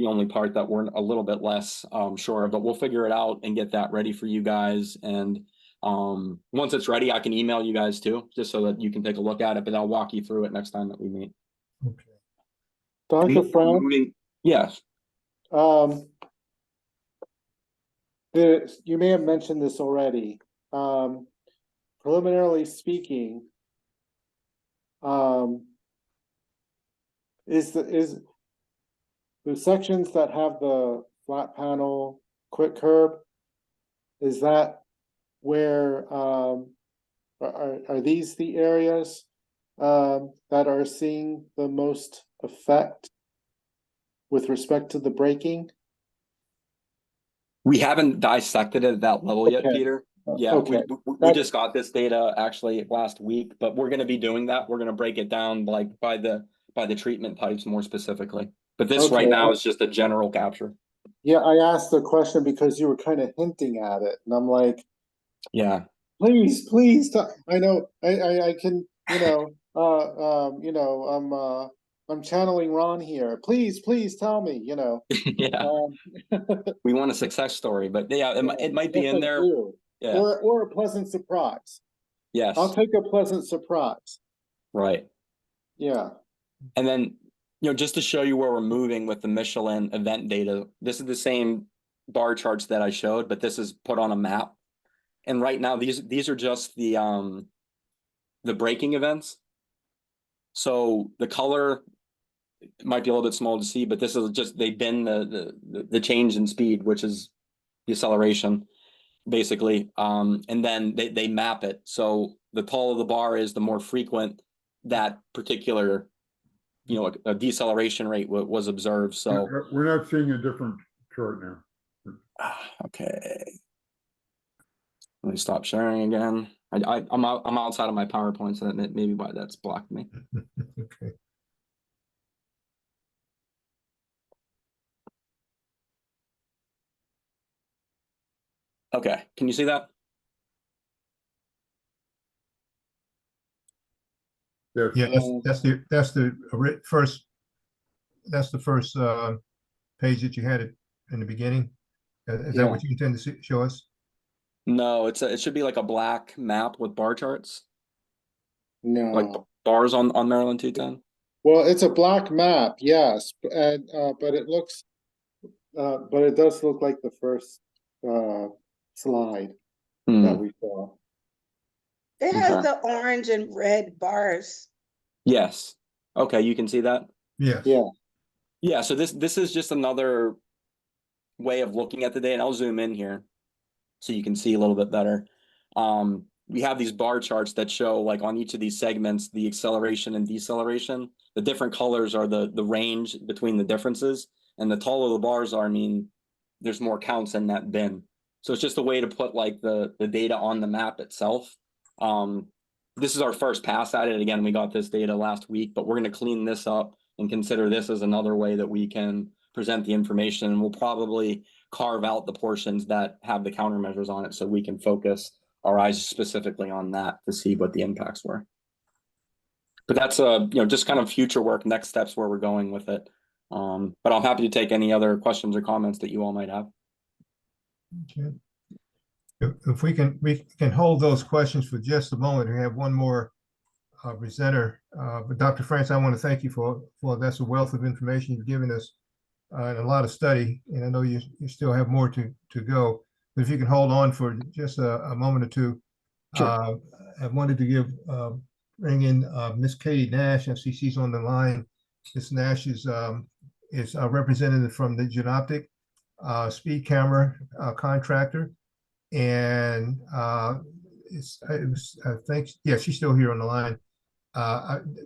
only part that we're a little bit less sure of, but we'll figure it out and get that ready for you guys. And once it's ready, I can email you guys too, just so that you can take a look at it, but I'll walk you through it next time that we meet.
Okay.
Dr. Frank,
Yes.
you may have mentioned this already. Preliminarily speaking, is the sections that have the flat panel quick curb, is that where are these the areas that are seeing the most effect with respect to the braking?
We haven't dissected it at that level yet,
Okay.
Peter. Yeah,
Okay.
we just got this data actually last week, but we're going to be doing that. We're going to break it down like by the treatment types more specifically. But this right
Okay.
now is just a general capture.
Yeah, I asked the question because you were kind of hinting at it, and I'm like,
Yeah.
please, I know, I can, I'm channeling Ron here. Please tell me,
Yeah. We want a success story, but yeah, it might be
yes,
in
I
there.
do.
Yeah.
Or a pleasant surprise.
Yes.
I'll take a pleasant surprise.
Right.
Yeah.
And then, just to show you where we're moving with the Michelin event data, this is the same bar charts that I showed, but this is put on a map. And right now, these are just the braking events. So the color might be a little bit small to see, but this is just, they bin the change in speed, which is the acceleration, basically. And then they map it. So the taller the bar is, the more frequent that particular, a deceleration rate was observed. So
We're not seeing a different chart now.
okay. Let me stop sharing again. I'm outside of my PowerPoint, so that maybe why that's blocked me.
Okay.
Okay, can you see that?
Yes.
Yeah, that's the first page that you had it in the beginning. Is that
Yeah.
what you intend to show us?
No, it should be like a black map with bar charts, like
No.
bars on Maryland 210.
Well, it's a black map, yes, and but it looks, but it does look like the first slide that
Hmm,
we saw.
It has
okay.
the orange and red bars.
Yes. Okay, you can see that?
Yes.
Yeah.
Yeah, so this is just another way of looking at the data. And I'll zoom in here so you can see a little bit better. We have these bar charts that show, like, on each of these segments, the acceleration and deceleration. The different colors are the range between the differences, and the taller the bars are, I mean, there's more counts in that bin. So it's just a way to put like the data on the map itself. This is our first pass at it. Again, we got this data last week, but we're going to clean this up and consider this as another way that we can present the information. And we'll probably carve out the portions that have the countermeasures on it so we can focus our eyes specifically on that to see what the impacts were. But that's just kind of future work, next steps where we're going with it. But I'm happy to take any other questions or comments that you all might have.
Okay. If we can hold those questions for just a moment. We have one more presenter. But Dr. France, I want to thank you for that's a wealth of information you've given us and a lot of study. And I know you still have more to go. But if you can hold on for just a moment or two,
Sure.
I wanted to bring in Miss Katie Nash. I see she's on the line. Miss Nash is a representative from the Genoptic speed camera contractor. And I think, yeah, she's still here on the line.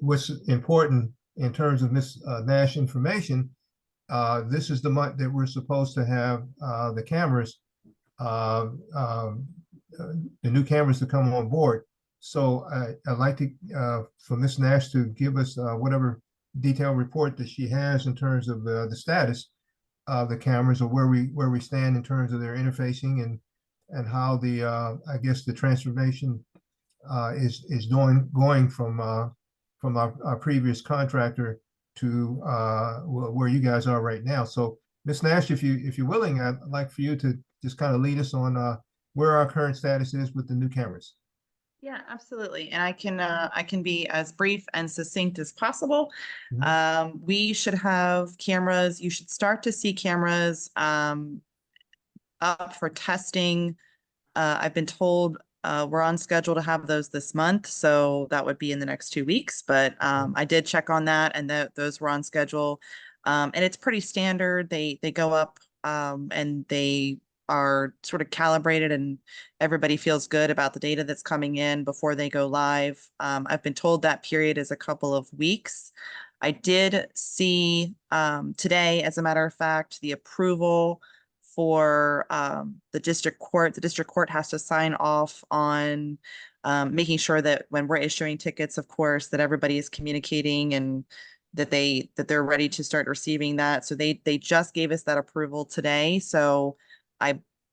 What's important in terms of Miss Nash information, this is the month that we're supposed to have the cameras, the new cameras to come on board. So I'd like to for Miss Nash to give us whatever detailed report that she has in terms of the status of the cameras, or where we stand in terms of their interfacing and how the I guess the transformation is going from our previous contractor to where you guys are right now. So Ms. Nash, if you're willing, I'd like for you to just kind of lead us on where our current status is with the new cameras.
Yeah, absolutely. And I can be as brief and succinct as possible. We should have cameras. You should start to see cameras up for testing. I've been told we're on schedule to have those this month, so that would be in the next 2 weeks. But I did check on that, and those were on schedule. And it's pretty standard. They go up and they are sort of calibrated, and everybody feels good about the data that's coming in before they go live. I've been told that period is a couple of weeks. I did see today, as a matter of fact, the approval for the district court. The district court has to sign off on making sure that when we're issuing tickets, of course, that everybody is communicating and that they're ready to start receiving that. So they just gave us that approval today. So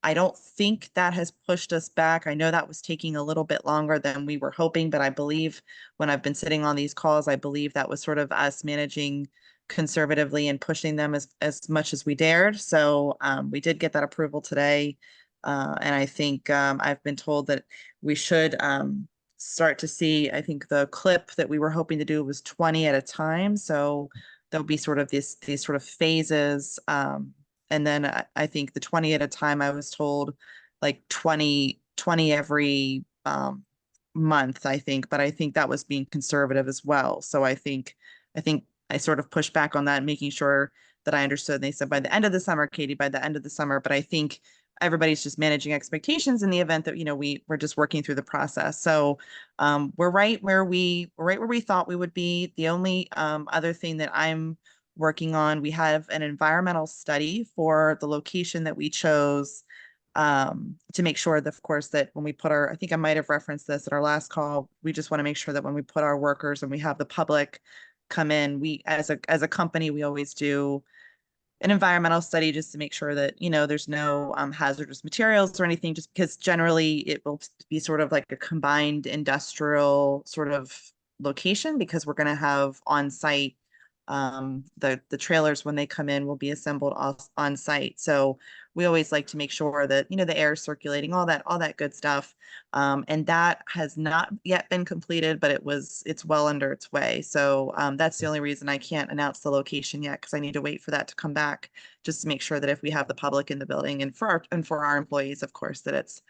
I don't think that has pushed us back. I know that was taking a little bit longer than we were hoping, but I believe when I've been sitting on these calls, I believe that was sort of us managing conservatively and pushing them as much as we dared. So we did get that approval today. And I think I've been told that we should start to see, I think the clip that we were hoping to do was 20 at a time. So there'll be sort of these sort of phases. And then I think the 20 at a time, I was told like 20 every month, I think, but I think that was being conservative as well. So I think I sort of pushed back on that, making sure that I understood. They said by the end of the summer, Katie, by the end of the summer, but I think everybody's just managing expectations in the event that, we're just working through the process. So we're right where we thought we would be. The only other thing that I'm working on, we have an environmental study for the location that we chose to make sure that, of course, that when we put I think I might have referenced this at our last call, we just want to make sure that when we put our workers and we have the public come in, we as a company, we always do an environmental study just to make sure that, you know, there's no hazardous materials or anything, just because generally it will be sort of like a combined industrial sort of location, because we're going to have on-site the trailers when they come in will be assembled on site. So we always like to make sure that, you know, the air is circulating, all that good stuff. And that has not yet been completed, but it's well under its way. So that's the only reason I can't announce the location yet, because I need to wait for that to come back, just to make sure that if we have the public in the building, and for our employees, of course, that it's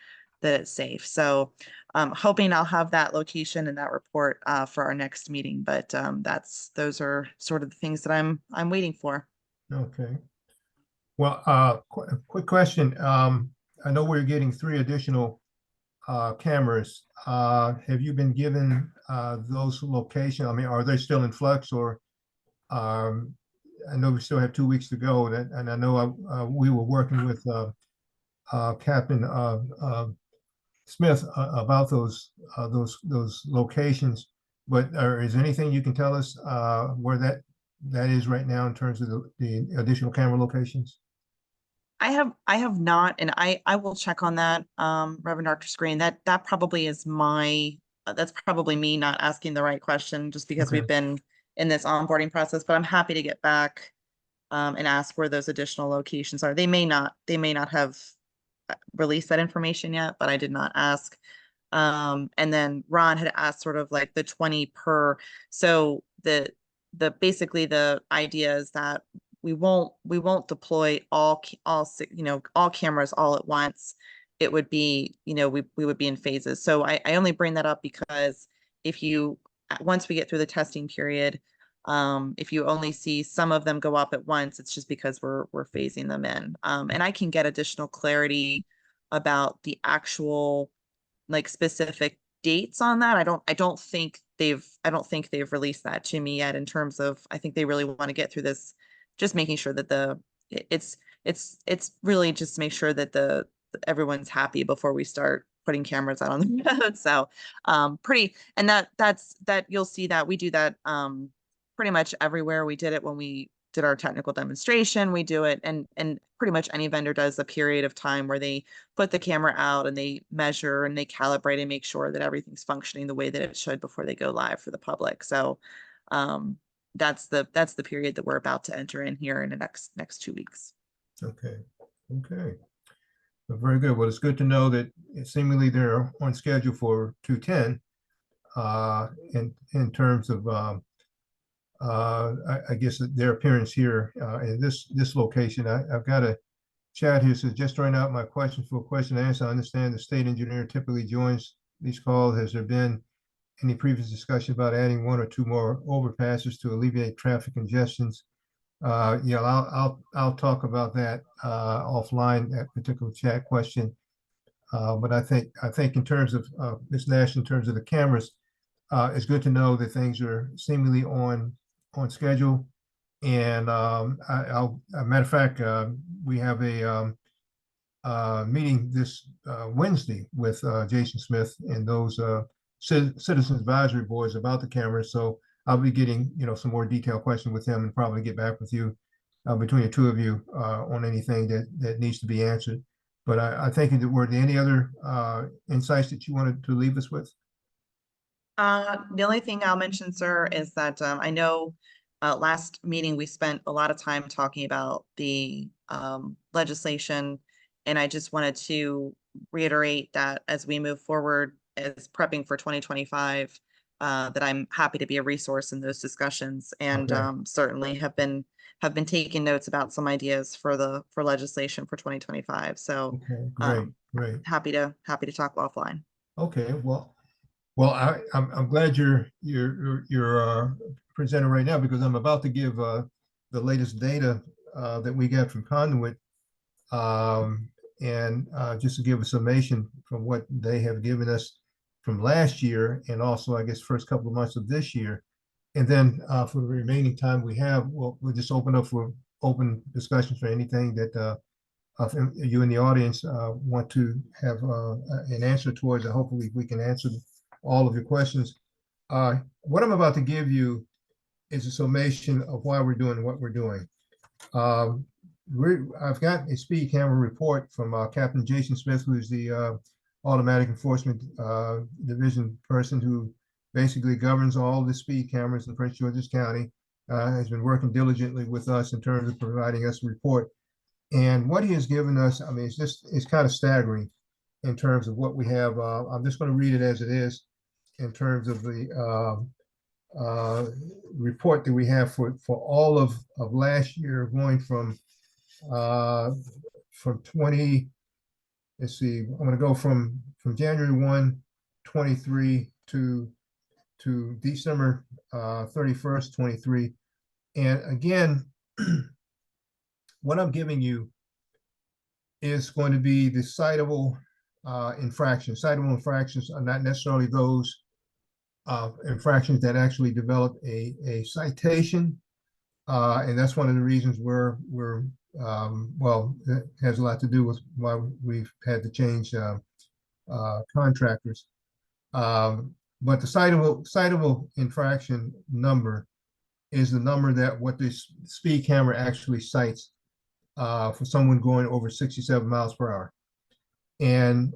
safe. So hoping I'll have that location and that report for our next meeting, but those are sort of the things that I'm waiting for.
Okay. Well, quick question. I know we're getting 3 additional cameras. Have you been given those locations? I mean, are they still in flux, or I know we still have 2 weeks to go, and I know we were working with Captain Smith about those locations, but is there anything you can tell us where that is right now in terms of the additional camera locations?
I have not, and I will check on that, Reverend Dr. Screen. That probably is that's probably me not asking the right question, just because
Okay.
we've been in this onboarding process, but I'm happy to get back and ask where those additional locations are. They may not have released that information yet, but I did not ask. And then Ron had asked sort of like the 20 per. So basically the idea is that we won't deploy all cameras all at once. It would be, we would be in phases. So I only bring that up because once we get through the testing period, if you only see some of them go up at once, it's just because we're phasing them in. And I can get additional clarity about the actual like specific dates on that. I don't think they've released that to me yet, in terms of, I think they really want to get through this, just making sure that it's really just to make sure that everyone's happy before we start putting cameras out on the road. So and that's you'll see that we do that pretty much everywhere. We did it when we did our technical demonstration. We do it, and pretty much any vendor does a period of time where they put the camera out and they measure and they calibrate and make sure that everything's functioning the way that it should before they go live for the public. So that's the period that we're about to enter in here in the next 2 weeks.
Okay. Well, very good. Well, it's good to know that seemingly they're on schedule for 210 in terms of I guess their appearance here in this location. I've got a chat here says, just throwing out my question for question and answer. I understand the state engineer typically joins these calls. Has there been any previous discussion about adding 1 or 2 more overpasses to alleviate traffic congestions? I'll talk about that offline, that particular chat question. But I think in terms of Ms. Nash, in terms of the cameras, it's good to know that things are seemingly on schedule. And a matter of fact, we have a meeting this Wednesday with Jason Smith and those citizens advisory boards about the cameras. So I'll be getting some more detailed questions with him and probably get back with you between the 2 of you on anything that needs to be answered. But I think were there any other insights that you wanted to leave us with?
The only thing I'll mention, sir, is that I know last meeting we spent a lot of time talking about the legislation, and I just wanted to reiterate that as we move forward as prepping for 2025, that I'm happy to be a resource in those discussions, and
Okay.
certainly have been taking notes about some ideas for legislation for 2025. So
Okay, great.
happy to talk offline.
Okay, well, I'm glad you're presenting right now, because I'm about to give the latest data that we got from Conduit, and just to give a summation from what they have given us from last year, and also I guess first couple of months of this year. And then for the remaining time we have, we'll just open up for open discussions for anything that you in the audience want to have an answer towards, and hopefully we can answer all of your questions. What I'm about to give you is a summation of why we're doing what we're doing. I've got a speed camera report from Captain Jason Smith, who's the automatic enforcement division person who basically governs all the speed cameras in Prince George's County. Has been working diligently with us in terms of providing us a report. And what he has given us, I mean, it's kind of staggering in terms of what we have. I'm just going to read it as it is in terms of the report that we have for all of last year, going from 20, let's see, I'm going to go from January 1, 23 to December 31st, 23. And again, what I'm giving you is going to be the citable infractions. Citable infractions are not necessarily those infractions that actually develop a citation. And that's one of the reasons we're well, it has a lot to do with why we've had to change contractors. But the citable infraction number is the number that what this speed camera actually cites for someone going over 67 miles per hour. And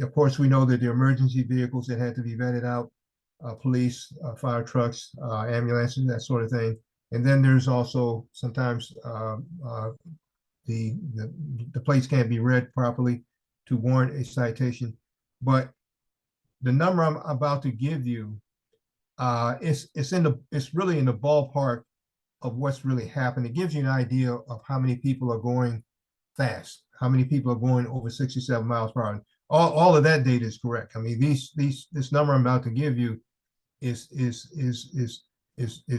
of course, we know that the emergency vehicles that had to be vetted out, police, fire trucks, ambulances, that sort of thing. And then there's also sometimes the plates can't be read properly to warrant a citation. But the number I'm about to give you, it's really in the ballpark of what's really happened. It gives you an idea of how many people are going fast, how many people are going over 67 miles per hour. All of that data is correct. I mean, this number I'm about to give you is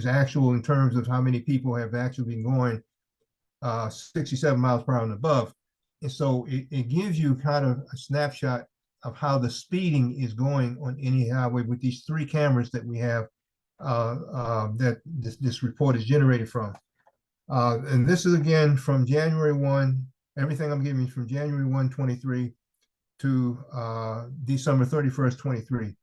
actual in terms of how many people have actually been going 67 miles per hour and above. And so it gives you kind of a snapshot of how the speeding is going on any highway with these 3 cameras that we have that this report is generated from. And this is again from January 1, everything I'm giving you from January 1, 23 to December 31st, 23.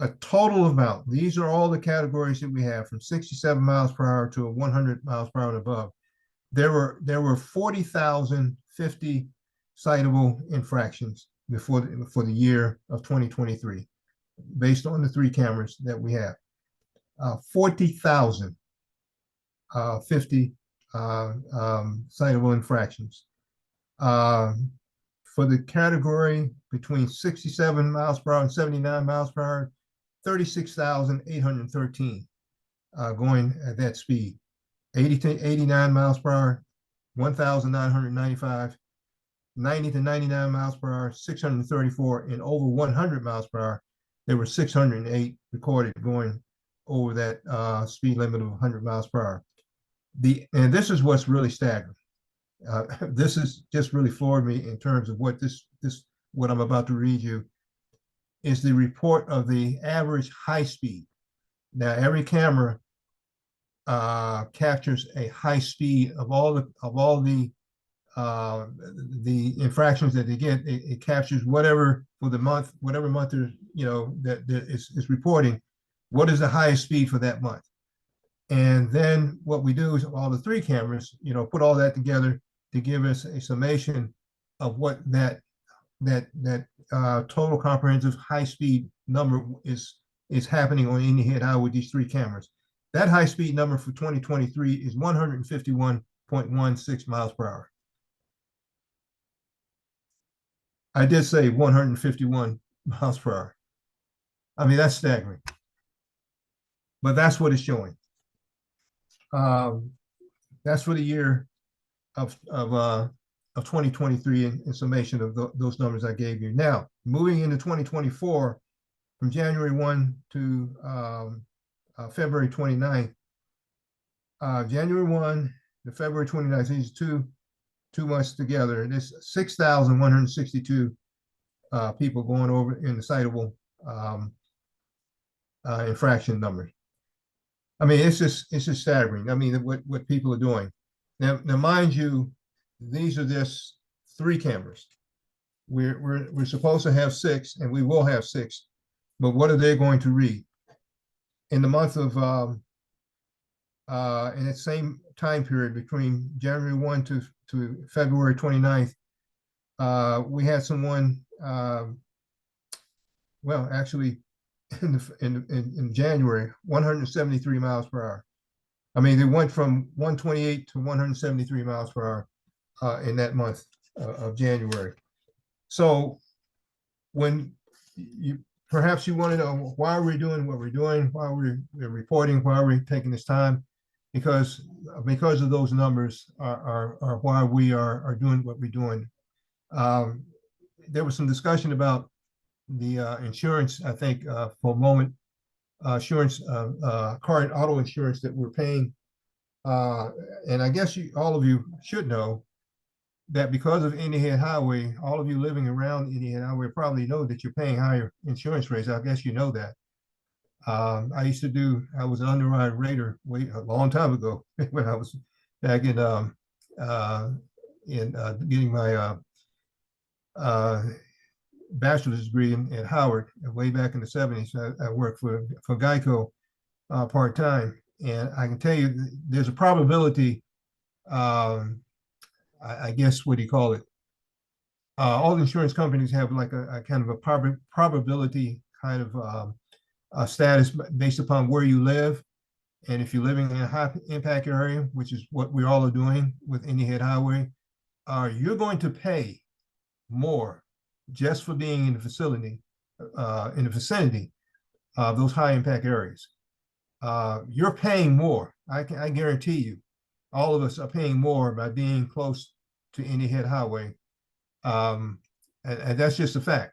A total amount, these are all the categories that we have from 67 miles per hour to 100 miles per hour and above. There were 40,050 citable infractions for the year of 2023, based on the 3 cameras that we have. 40,050 citable infractions. For the category between 67 miles per hour and 79 miles per hour, 36,813 going at that speed. 80 to 89 miles per hour, 1,995. 90 to 99 miles per hour, 634, and over 100 miles per hour, there were 608 recorded going over that speed limit of 100 miles per hour. And this is what's really staggering. This is just really floored me in terms of what what I'm about to read you is the report of the average high speed. Now, every camera captures a high speed of all the infractions that they get. It captures whatever for the month, whatever month that is reporting, what is the highest speed for that month. And then what we do is all the 3 cameras, put all that together to give us a summation of what that total comprehensive high speed number is happening on any hit highway with these 3 cameras. That high speed number for 2023 is 151.16 miles per hour. I did say 151 miles per hour. I mean, that's staggering. But that's what it's showing. That's for the year of 2023 in summation of those numbers I gave you. Now, moving into 2024, from January 1 to February 29th, January 1 to February 29th, these 2 months together, and it's 6,162 people going over in the citable infraction numbers. I mean, it's just staggering. I mean, what people are doing. Now, mind you, these are just 3 cameras. We're supposed to have 6, and we will have 6. But what are they going to read? In the month of in that same time period between January 1 to to February 29th, we had someone, well, actually, in January, 173 miles per hour. I mean, they went from 128 to 173 miles per hour in that month of January. So when you, perhaps you want to know why are we doing what we're doing, why we're reporting, why are we taking this time? Because of those numbers are why we are doing what we're doing. There was some discussion about the insurance, I think, for a moment, insurance, car and auto insurance that we're paying. And I guess all of you should know that because of Indian Head Highway, all of you living around Indian Head Highway probably know that you're paying higher insurance rates. I guess you know that. I was an underwriter rater a long time ago when I was back in getting my bachelor's degree at Howard way back in the 70s. I worked for Geico part-time. And I can tell you there's a probability, I guess, what do you call it? All insurance companies have like a kind of a probability kind of status based upon where you live. And if you're living in a high impact area, which is what we all are doing with Indian Head Highway, you're going to pay more just for being in the vicinity of those high impact areas. You're paying more. I guarantee you, all of us are paying more by being close to Indian Head Highway. And that's just a fact.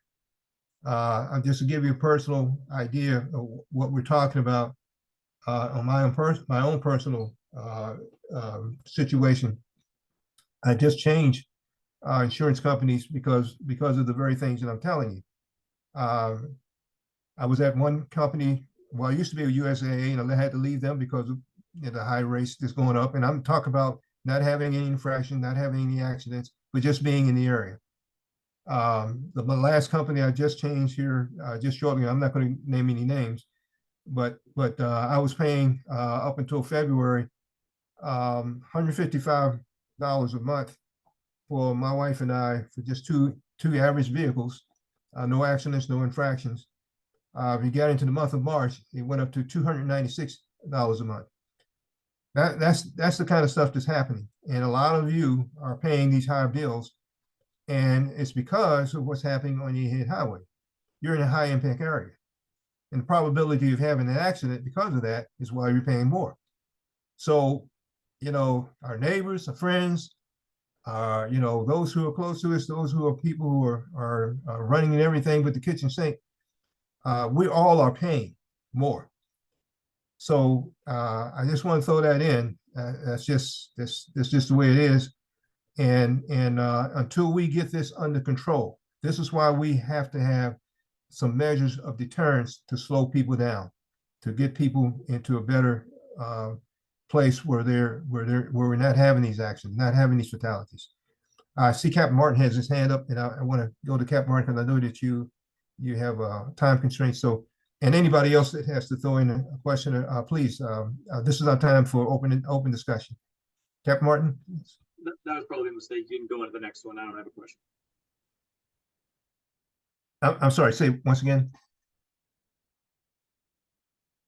Just to give you a personal idea of what we're talking about on my own personal situation. I just changed insurance companies because of the very things that I'm telling you. I was at one company, well, I used to be a USAA, and I had to leave them because of the high rates that's going up. And I'm talking about not having any infraction, not having any accidents, but just being in the area. The last company I just changed here just shortly, I'm not going to name any names, but I was paying up until February $155 a month for my wife and I for just two average vehicles, no accidents, no infractions. If you got into the month of March, it went up to $296 a month. That's the kind of stuff that's happening, and a lot of you are paying these higher bills. And it's because of what's happening on your head highway. You're in a high impact area. And the probability of having an accident because of that is why you're paying more. So, our neighbors, our friends, those who are close to us, those who are people who are running in everything but the kitchen sink, we all are paying more. So I just want to throw that in. That's just the way it is. And until we get this under control, this is why we have to have some measures of deterrence to slow people down, to get people into a better place where we're not having these accidents, not having these fatalities. I see Captain Martin has his hand up, and I want to go to Captain Martin because I know that you have time constraints. So, and anybody else that has to throw in a question, please. This is our time for open discussion. Captain Martin.
That was probably a mistake. You can go into the next one. I don't have a question.
I'm sorry, say once again.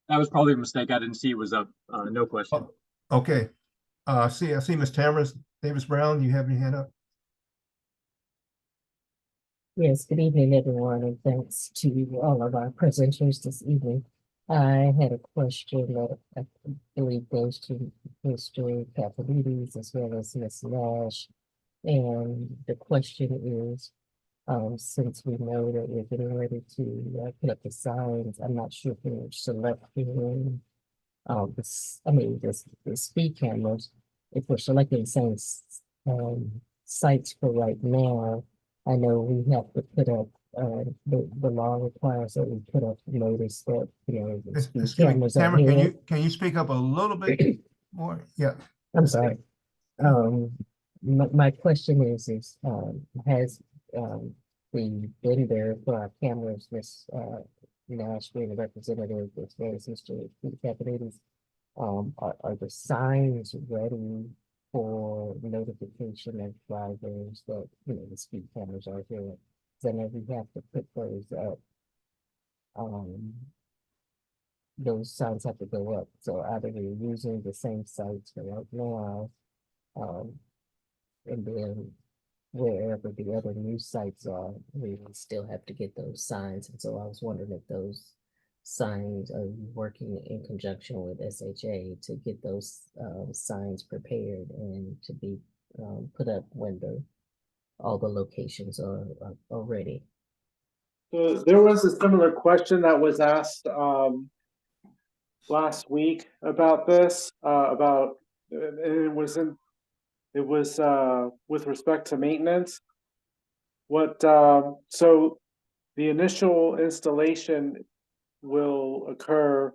That was probably a mistake. I didn't see it was up. No question.
Okay. I see Ms. Tamara Davis Brown. You have your hand up.
Yes, good evening, everyone, and thanks to all of our presenters this evening. I had a question that I believe goes to Mr. Capiloutis as well as Ms. Nash. And the question is, since we know that we're getting ready to put up the signs, I'm not sure if we're selecting the speed cameras, if we're selecting the same sites for right now. I know we have to put up, the law requires that we put up notice that, the speed cameras are
Tamara,
here.
can you speak up a little bit more? Yeah.
I'm sorry. My question is, has, the vendor for our cameras, Ms. Nash, being the representative, as well as Mr. Capiloutis, are the signs ready for notification of drivers that, you know, the speed cameras are here. Then we have to put those up. Those signs have to go up, so either we're using the same sites for right now, and then wherever the other new sites are, we will still have to get those signs, and so I was wondering if those signs are working in conjunction with SHA to get those signs prepared and to be put up when all the locations are ready.
So there was a similar question that was asked last week about this, it was with respect to maintenance. So the initial installation will occur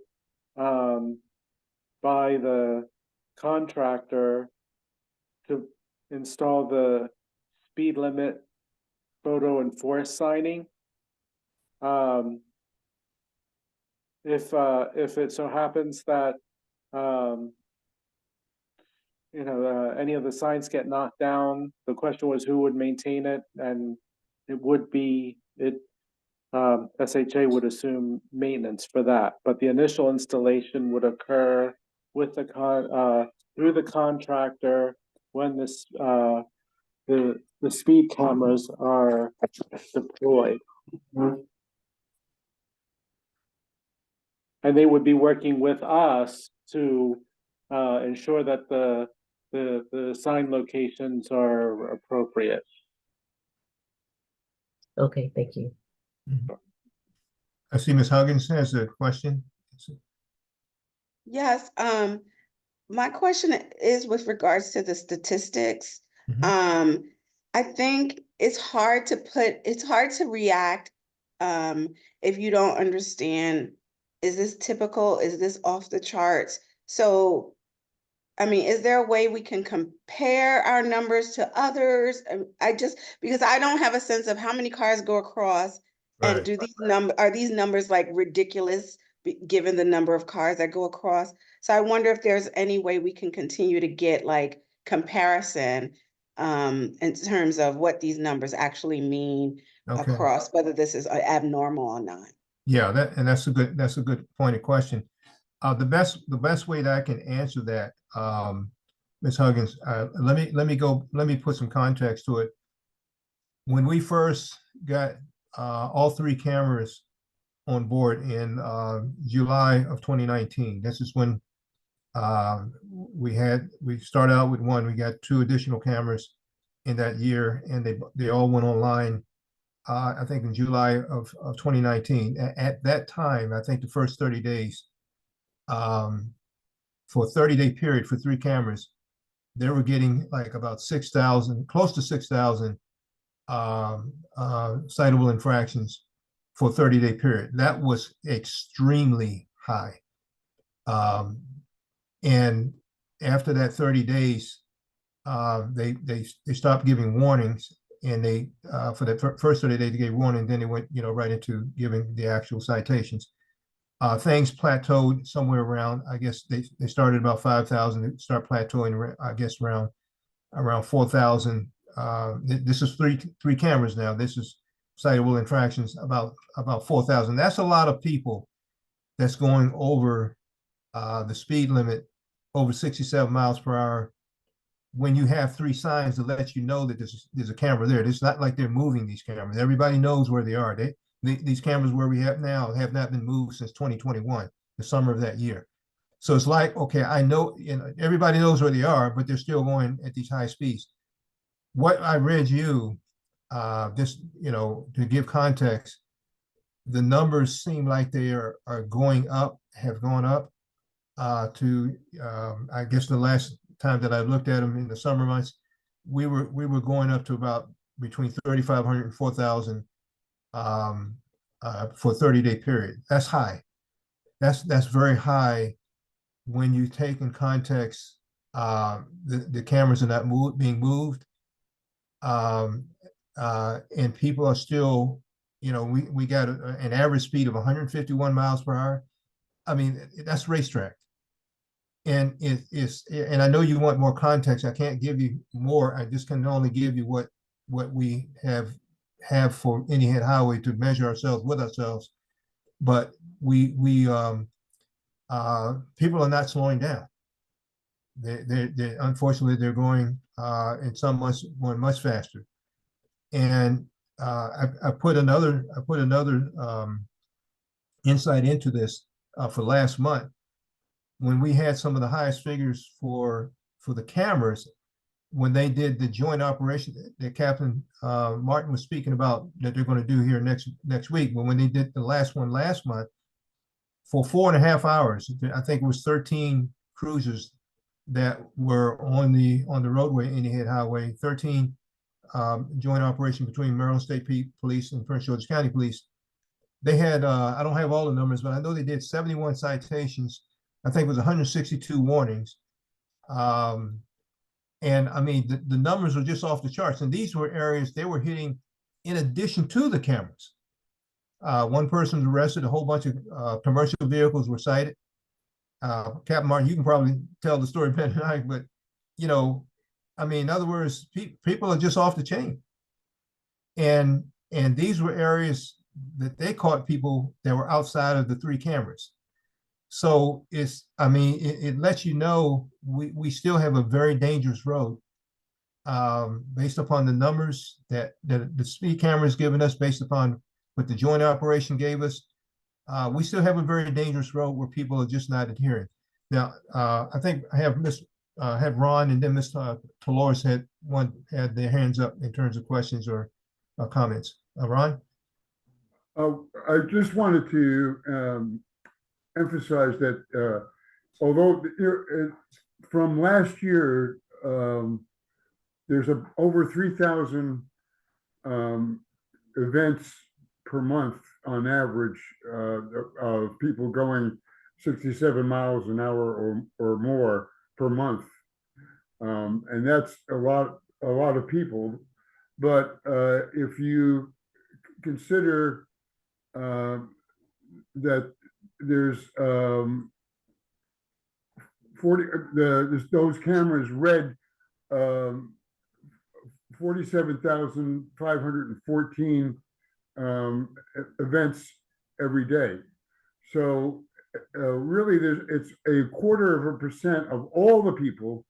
by the contractor to install the speed limit photo enforced signing. If it so happens that any of the signs get knocked down, the question was who would maintain it, and it would be SHA would assume maintenance for that, but the initial installation would occur with through the contractor when the speed cameras are deployed. And they would be working with us to ensure that the sign locations are appropriate.
Okay, thank you.
I see Ms. Huggins has a question.
Yes, my question is with regards to the statistics.
Mhm.
I think it's hard to react if you don't understand, is this typical? Is this off the charts? So, I mean, is there a way we can compare our numbers to others? Because I don't have a sense of how many cars go across, and
Right.
are these numbers like ridiculous given the number of cars that go across? So I wonder if there's any way we can continue to get like comparison in terms of what these numbers actually mean
Okay.
across, whether this is abnormal or not.
Yeah, that's a good point of question. The best way that I can answer that, Ms. Huggins, let me put some context to it. When we first got all three cameras on board in July of 2019, this is when we started out with one. We got two additional cameras in that year, and they all went online. I think in July of 2019. At that time, I think the first 30 days, for a 30-day period for three cameras, they were getting like about 6,000, close to 6,000 citable infractions for a 30-day period. That was extremely high. And after that 30 days, they stopped giving warnings, and they for the first 30 days they gave warning, then they went right into giving the actual citations. Things plateaued somewhere around, I guess they started about 5,000, they start plateauing, I guess around 4,000. This is three cameras now. This is citable infractions about 4,000. That's a lot of people that's going over the speed limit over 67 miles per hour when you have three signs to let you know that there's a camera there. It's not like they're moving these cameras. Everybody knows where they are. These cameras where we have now have not been moved since 2021, the summer of that year. So it's like, okay, I know, everybody knows where they are, but they're still going at these high speeds. What I read you, just, to give context, the numbers seem like they are going up, have gone up to, I guess the last time that I looked at them in the summer months, we were going up to about between 3,500 and 4,000 for a 30-day period. That's high. That's very high when you take in context the cameras are not being moved, and people are still, we got an average speed of 151 miles per hour. I mean, that's racetrack. And it is, and I know you want more context. I can't give you more. I just can only give you what we have for Indian Head Highway to measure ourselves with ourselves. But people are not slowing down. They unfortunately they're going in some months going much faster. And I put another insight into this for last month when we had some of the highest figures for the cameras when they did the joint operation that Captain Martin was speaking about that they're going to do here next week. But when they did the last one last month, for 4.5 hours, I think it was 13 cruisers that were on the roadway, Indian Head Highway, 13 joint operation between Maryland State Police and Prince George's County Police. They had, I don't have all the numbers, but I know they did 71 citations. I think it was 162 warnings. And I mean, the numbers are just off the charts. And these were areas they were hitting in addition to the cameras. One person was arrested, a whole bunch of commercial vehicles were cited. Captain Martin, you can probably tell the story better than I, but you know, I mean, in other words, people are just off the chain. And these were areas that they caught people that were outside of the 3 cameras. So it's, I mean, it lets you know we still have a very dangerous road based upon the numbers that the speed cameras given us, based upon what the joint operation gave us. We still have a very dangerous road where people are just not adhering. Now, I think I have Ron and then Ms. Dolores had their hands up in terms of questions or comments. Ron?
I just wanted to emphasize that although from last year, there's over 3,000 events per month on average of people going 67 miles an hour or more per month. And that's a lot of people. But if you consider that there's 40 those cameras read 47,514 events every day. So really it's 0.25% of all the people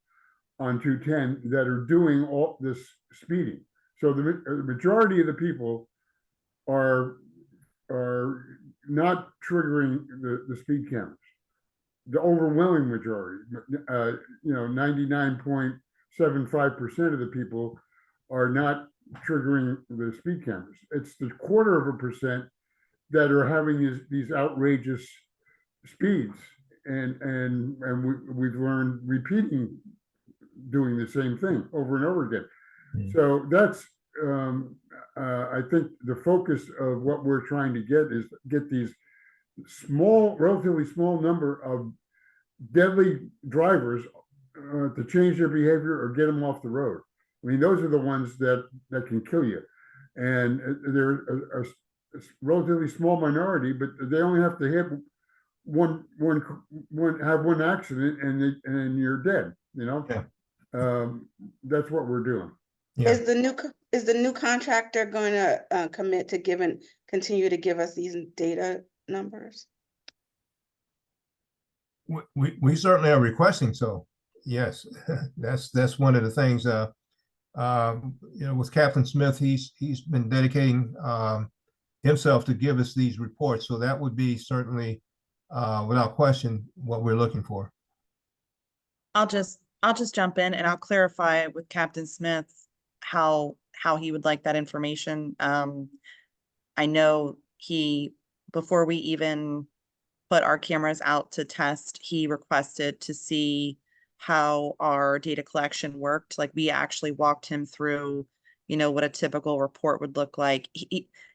on 210 that are doing all this speeding. So the majority of the people are not triggering the speed cameras. The overwhelming majority, 99.75% of the people are not triggering the speed cameras. It's the 0.25% that are having these outrageous speeds, and we've learned repeating, doing the same thing over and over again. So that's I think the focus of what we're trying to get these relatively small number of deadly drivers to change their behavior or get them off the road. I mean, those are the ones that can kill you, and they're a relatively small minority, but they only have to hit one accident and you're dead.
Yeah.
That's what we're doing.
Yeah.
Is the new contractor going to commit to continue to give us these data numbers?
We certainly are requesting so. Yes, that's one of the things. With Captain Smith, he's been dedicating himself to give us these reports. So that would be certainly, without question, what we're looking for.
I'll just jump in and I'll clarify with Captain Smith how he would like that information. I know before we even put our cameras out to test, he requested to see how our data collection worked. Like, we actually walked him through, what a typical report would look like.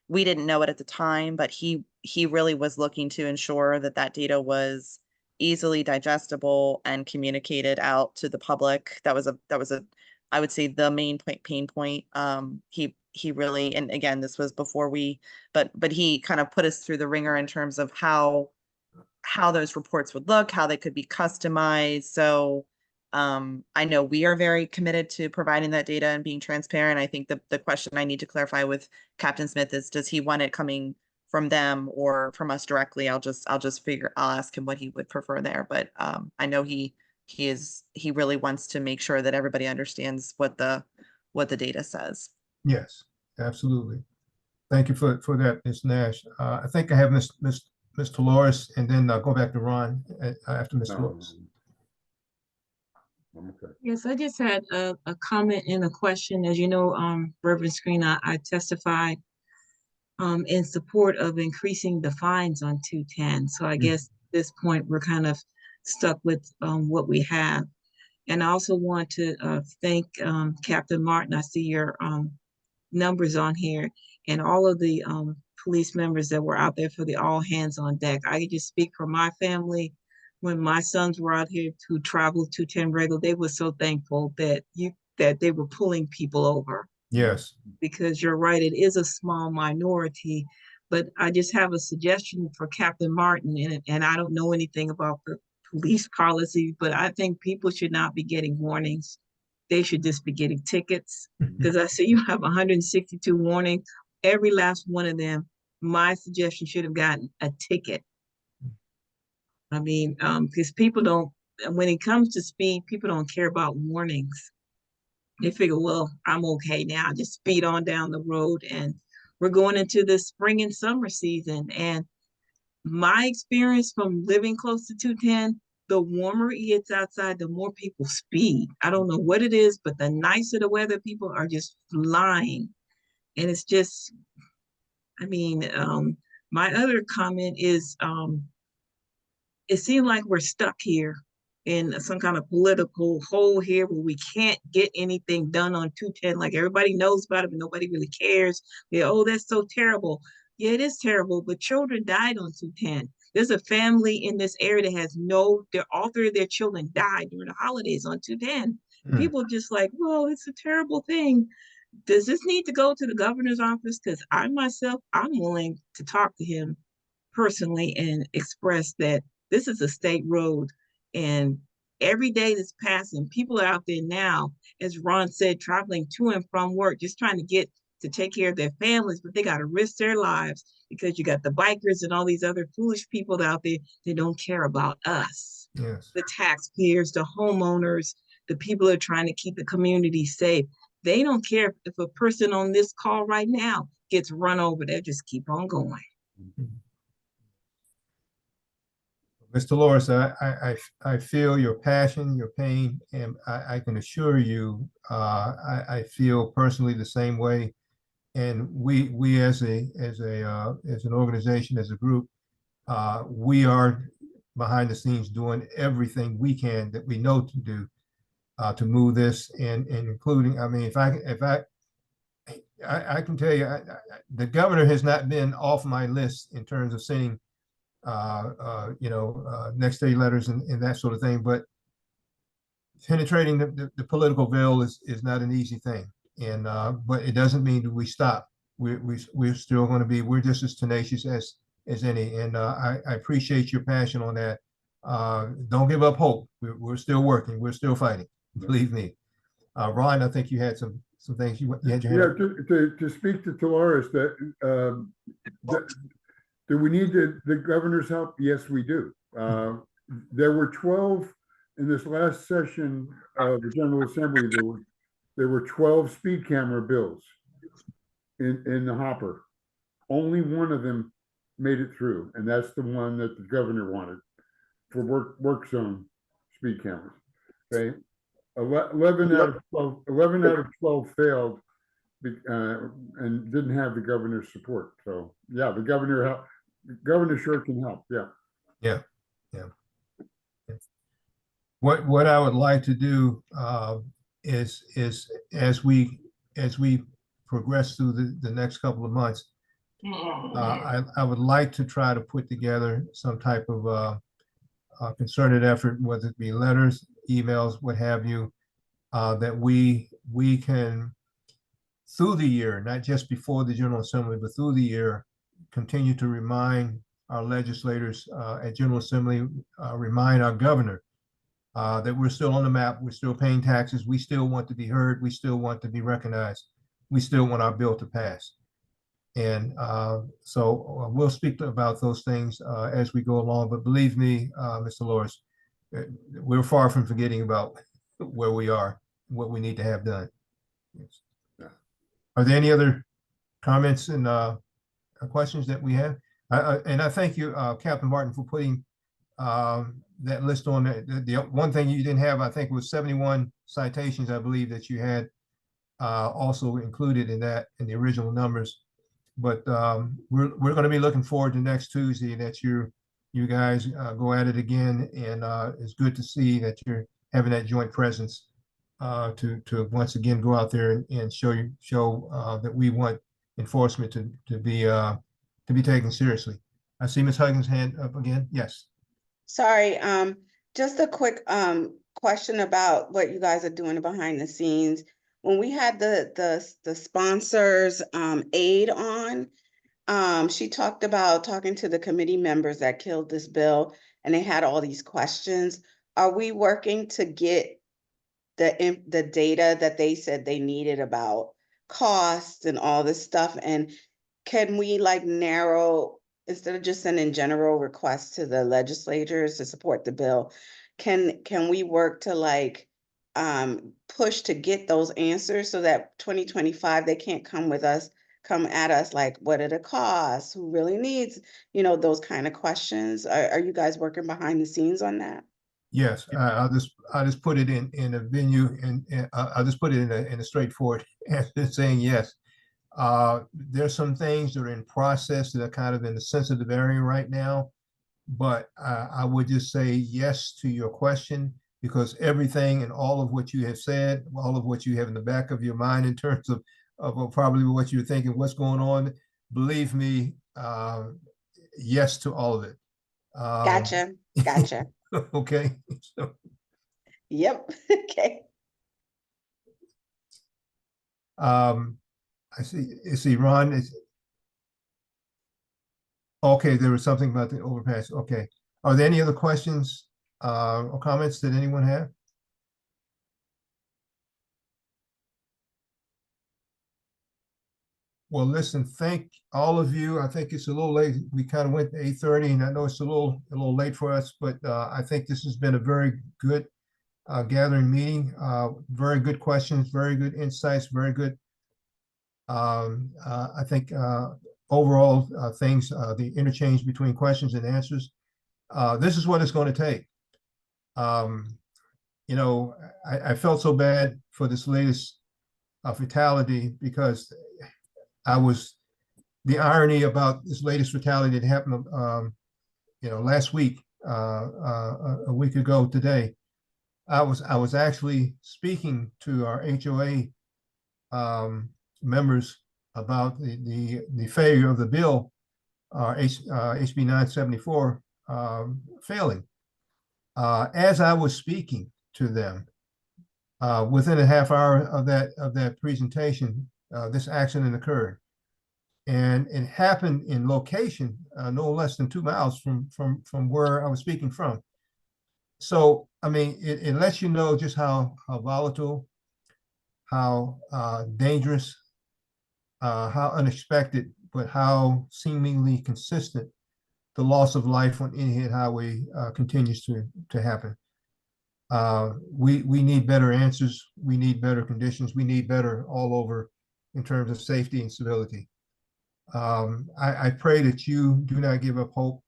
We didn't know it at the time, but he really was looking to ensure that data was easily digestible and communicated out to the public. That was I would say the main pain point. He really, and again, this was before but he kind of put us through the ringer in terms of how how those reports would look, how they could be customized. So I know we are very committed to providing that data and being transparent. I think the question I need to clarify with Captain Smith is, does he want it coming from them or from us directly? I'll ask him what he would prefer there. But I know he really wants to make sure that everybody understands what the data says.
Yes, absolutely. Thank you for that, Ms. Nash. I think I have Ms. Dolores, and then I'll go back to Ron after Ms. Dolores.
I'm okay.
Yes, I just had a comment and a question. As you know, Reverend Screen, I testified in support of increasing the fines on 210. So I guess at this point, we're kind of stuck with what we have. And I also want to thank Captain Martin. I see your numbers on here and all of the police members that were out there for the all hands on deck. I can just speak for my family. When my sons were out here who traveled 210 regular, they were so thankful that they were pulling people over.
Yes.
Because you're right, it is a small minority. But I just have a suggestion for Captain Martin, and I don't know anything about the police policies, but I think people should not be getting warnings. They should just be getting tickets. Because I see you have 162 warnings. Every last one of them, my suggestion should have gotten a ticket. I mean, because people don't, when it comes to speed, people don't care about warnings. They figure, well, I'm okay now, just speed on down the road. And we're going into the spring and summer season. And my experience from living close to 210, the warmer it gets outside, the more people speed. I don't know what it is, but the nicer the weather, people are just flying. And it's just, I mean, my other comment is, it seems like we're stuck here in some kind of political hole here where we can't get anything done on 210. Like everybody knows about it, but nobody really cares. Oh, that's so terrible. Yeah, it is terrible, but children died on 210. There's a family in this area that has all three of their children died during the holidays on 210. People just like, well, it's a terrible thing. Does this need to go to the governor's office? Because I'm willing to talk to him personally and express that this is a state road. And every day that's passing, people are out there now, as Ron said, traveling to and from work, just trying to get to take care of their families, but they got to risk their lives because you got the bikers and all these other foolish people out there that don't care about us.
Yes.
The taxpayers, the homeowners, the people that are trying to keep the community safe. They don't care if a person on this call right now gets run over, they'll just keep on going.
Mr. Dolores, I feel your passion, your pain, and I can assure you, I feel personally the same way. And we as an organization, as a group, we are behind the scenes doing everything we can that we know to do to move this, and including, I mean, I can tell you, the governor has not been off my list in terms of sending next day letters and that sort of thing, but penetrating the political veil is not an easy thing. And but it doesn't mean that we stop. We're still going to be, we're just as tenacious as any. And I appreciate your passion on that. Don't give up hope. We're still working. We're still fighting. Believe me. Ron, I think you had some things you had your hand.
Yeah, to speak to Dolores, that do we need the governor's help? Yes, we do. There were 12 in this last session of the General Assembly. There were 12 speed camera bills in the hopper. Only one of them made it through, and that's the one that the governor wanted for work zone speed cameras. Okay, 11 out of 12 failed and didn't have the governor's support. So yeah, the governor sure can help. Yeah.
What I would like to do is as we progress through the next couple of months, I would like to try to put together some type of concerted effort, whether it be letters, emails, what have you, that we can, through the year, not just before the General Assembly, but through the year, continue to remind our legislators at General Assembly remind our governor that we're still on the map, we're still paying taxes, we still want to be heard, we still want to be recognized, we still want our bill to pass. And so we'll speak about those things as we go along. But believe me, Mr. Loris, we're far from forgetting about where we are, what we need to have done. Yes.
Yeah.
Are there any other comments and questions that we have? And I thank you, Captain Martin, for putting that list on. The one thing you didn't have, I think, was 71 citations, I believe, that you had also included in that, in the original numbers. But we're going to be looking forward to next Tuesday that you guys go at it again, and it's good to see that you're having that joint presence to once again go out there and show that we want enforcement to be taken seriously. I see Ms. Huggins' hand up again. Yes.
Sorry, just a quick question about what you guys are doing behind the scenes. When we had the sponsors aid on, she talked about talking to the committee members that killed this bill, and they had all these questions. Are we working to get the data that they said they needed about costs and all this stuff? And can we like narrow, instead of just sending general requests to the legislators to support the bill, can we work to like push to get those answers so that 2025 they can't come at us like, what are the costs? Who really needs, those kind of questions? Are you guys working behind the scenes on that?
Yes, I'll just put it in a venue, and I'll just put it in a straightforward answer, saying yes. There's some things that are in process that are kind of in the sensitive area right now, but I would just say yes to your question, because everything and all of what you have said, all of what you have in the back of your mind in terms of probably what you're thinking, what's going on, believe me, yes to all of it.
Gotcha.
Okay. So,
Yep. Okay.
I see Ron is. Okay, there was something about the overpass. Okay. Are there any other questions or comments that anyone have? Well, listen, thank all of you. I think it's a little late. We kind of went to 8:30, and I know it's a little late for us, but I think this has been a very good gathering meeting. Very good questions, very good insights, very good. I think overall things, the interchange between questions and answers. This is what it's going to take. I felt so bad for this latest fatality, because the irony about this latest fatality that happened, last week, a week ago today, I was actually speaking to our HOA members about the failure of the bill, HB 974 failing. As I was speaking to them, within a half hour of that presentation, this accident occurred, and it happened in location no less than 2 miles from where I was speaking from. So I mean, it lets you know just how volatile, how dangerous, how unexpected, but how seemingly consistent the loss of life on Indian Head Highway continues to happen. We need better answers. We need better conditions. We need better all over in terms of safety and civility. I pray that you do not give up hope.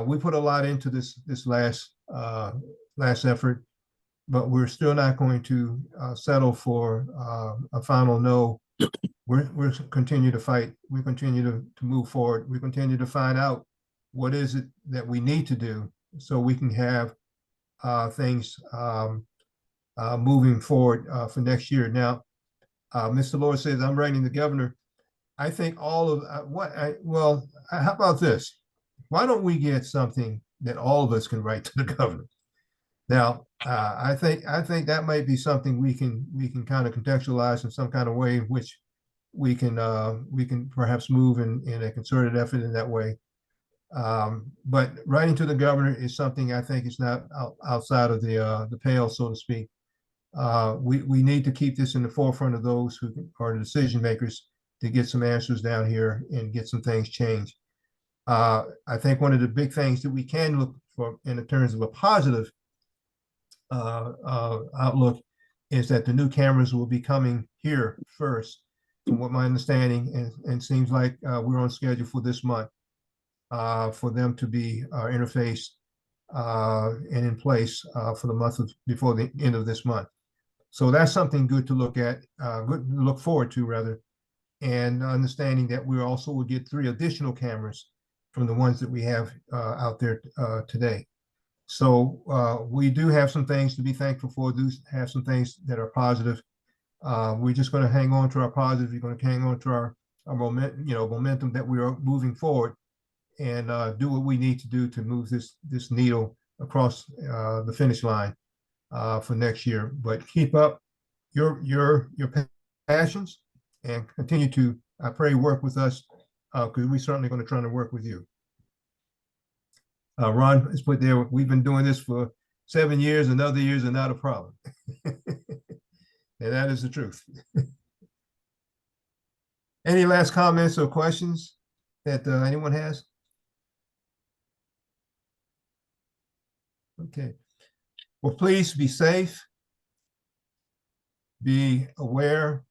We put a lot into this last effort, but we're still not going to settle for a final no. We're continue to fight. We continue to move forward. We continue to find out what is it that we need to do so we can have things moving forward for next year. Now, Mr. Loris says, I'm writing the governor. I think all of how about this? Why don't we get something that all of us can write to the governor? Now, I think that might be something we can kind of contextualize in some kind of way, which we can perhaps move in a concerted effort in that way. But writing to the governor is something I think is not outside of the pale, so to speak. We need to keep this in the forefront of those who are the decision makers to get some answers down here and get some things changed. I think one of the big things that we can look for in terms of a positive outlook is that the new cameras will be coming here first, from what my understanding, and seems like we're on schedule for this month for them to be interfaced and in place for the month before the end of this month. So that's something good to look at, good to look forward to rather, and understanding that we also will get 3 additional cameras from the ones that we have out there today. So we do have some things to be thankful for, do have some things that are positive. We're just going to hang on to our positive. We're going to hang on to our momentum that we are moving forward, and do what we need to do to move this needle across the finish line for next year. But keep up your passions and continue to, I pray, work with us, because we're certainly going to try to work with you. Ron has put there, we've been doing this for 7 years, and other years are not a problem. And that is the truth. Any last comments or questions that anyone has? Okay. Well, please be safe. Be aware.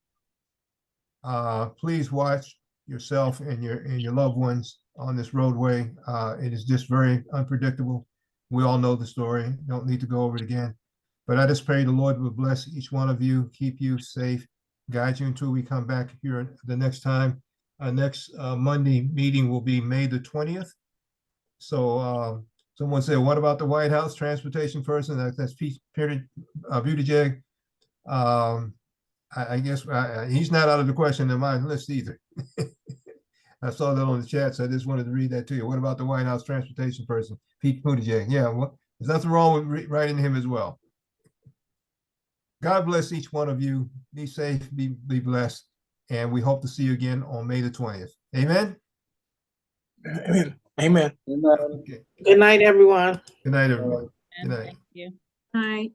Please watch yourself and your loved ones on this roadway. It is just very unpredictable. We all know the story. Don't need to go over it again. But I just pray the Lord will bless each one of you, keep you safe, guide you until we come back here the next time. Our next Monday meeting will be May the 20th. So someone said, what about the White House transportation person? That's Pete Buttigieg. I guess he's not out of the question in my list either. I saw that on the chat, so I just wanted to read that to you. What about the White House transportation person, Pete Buttigieg? Yeah, well, there's nothing wrong with writing him as well. God bless each one of you. Be safe, be blessed, and we hope to see you again on May the 20th. Amen?
Amen. Amen.
Okay.
Good night, everyone.
Good night, everyone. Good night.
Thank you. Night.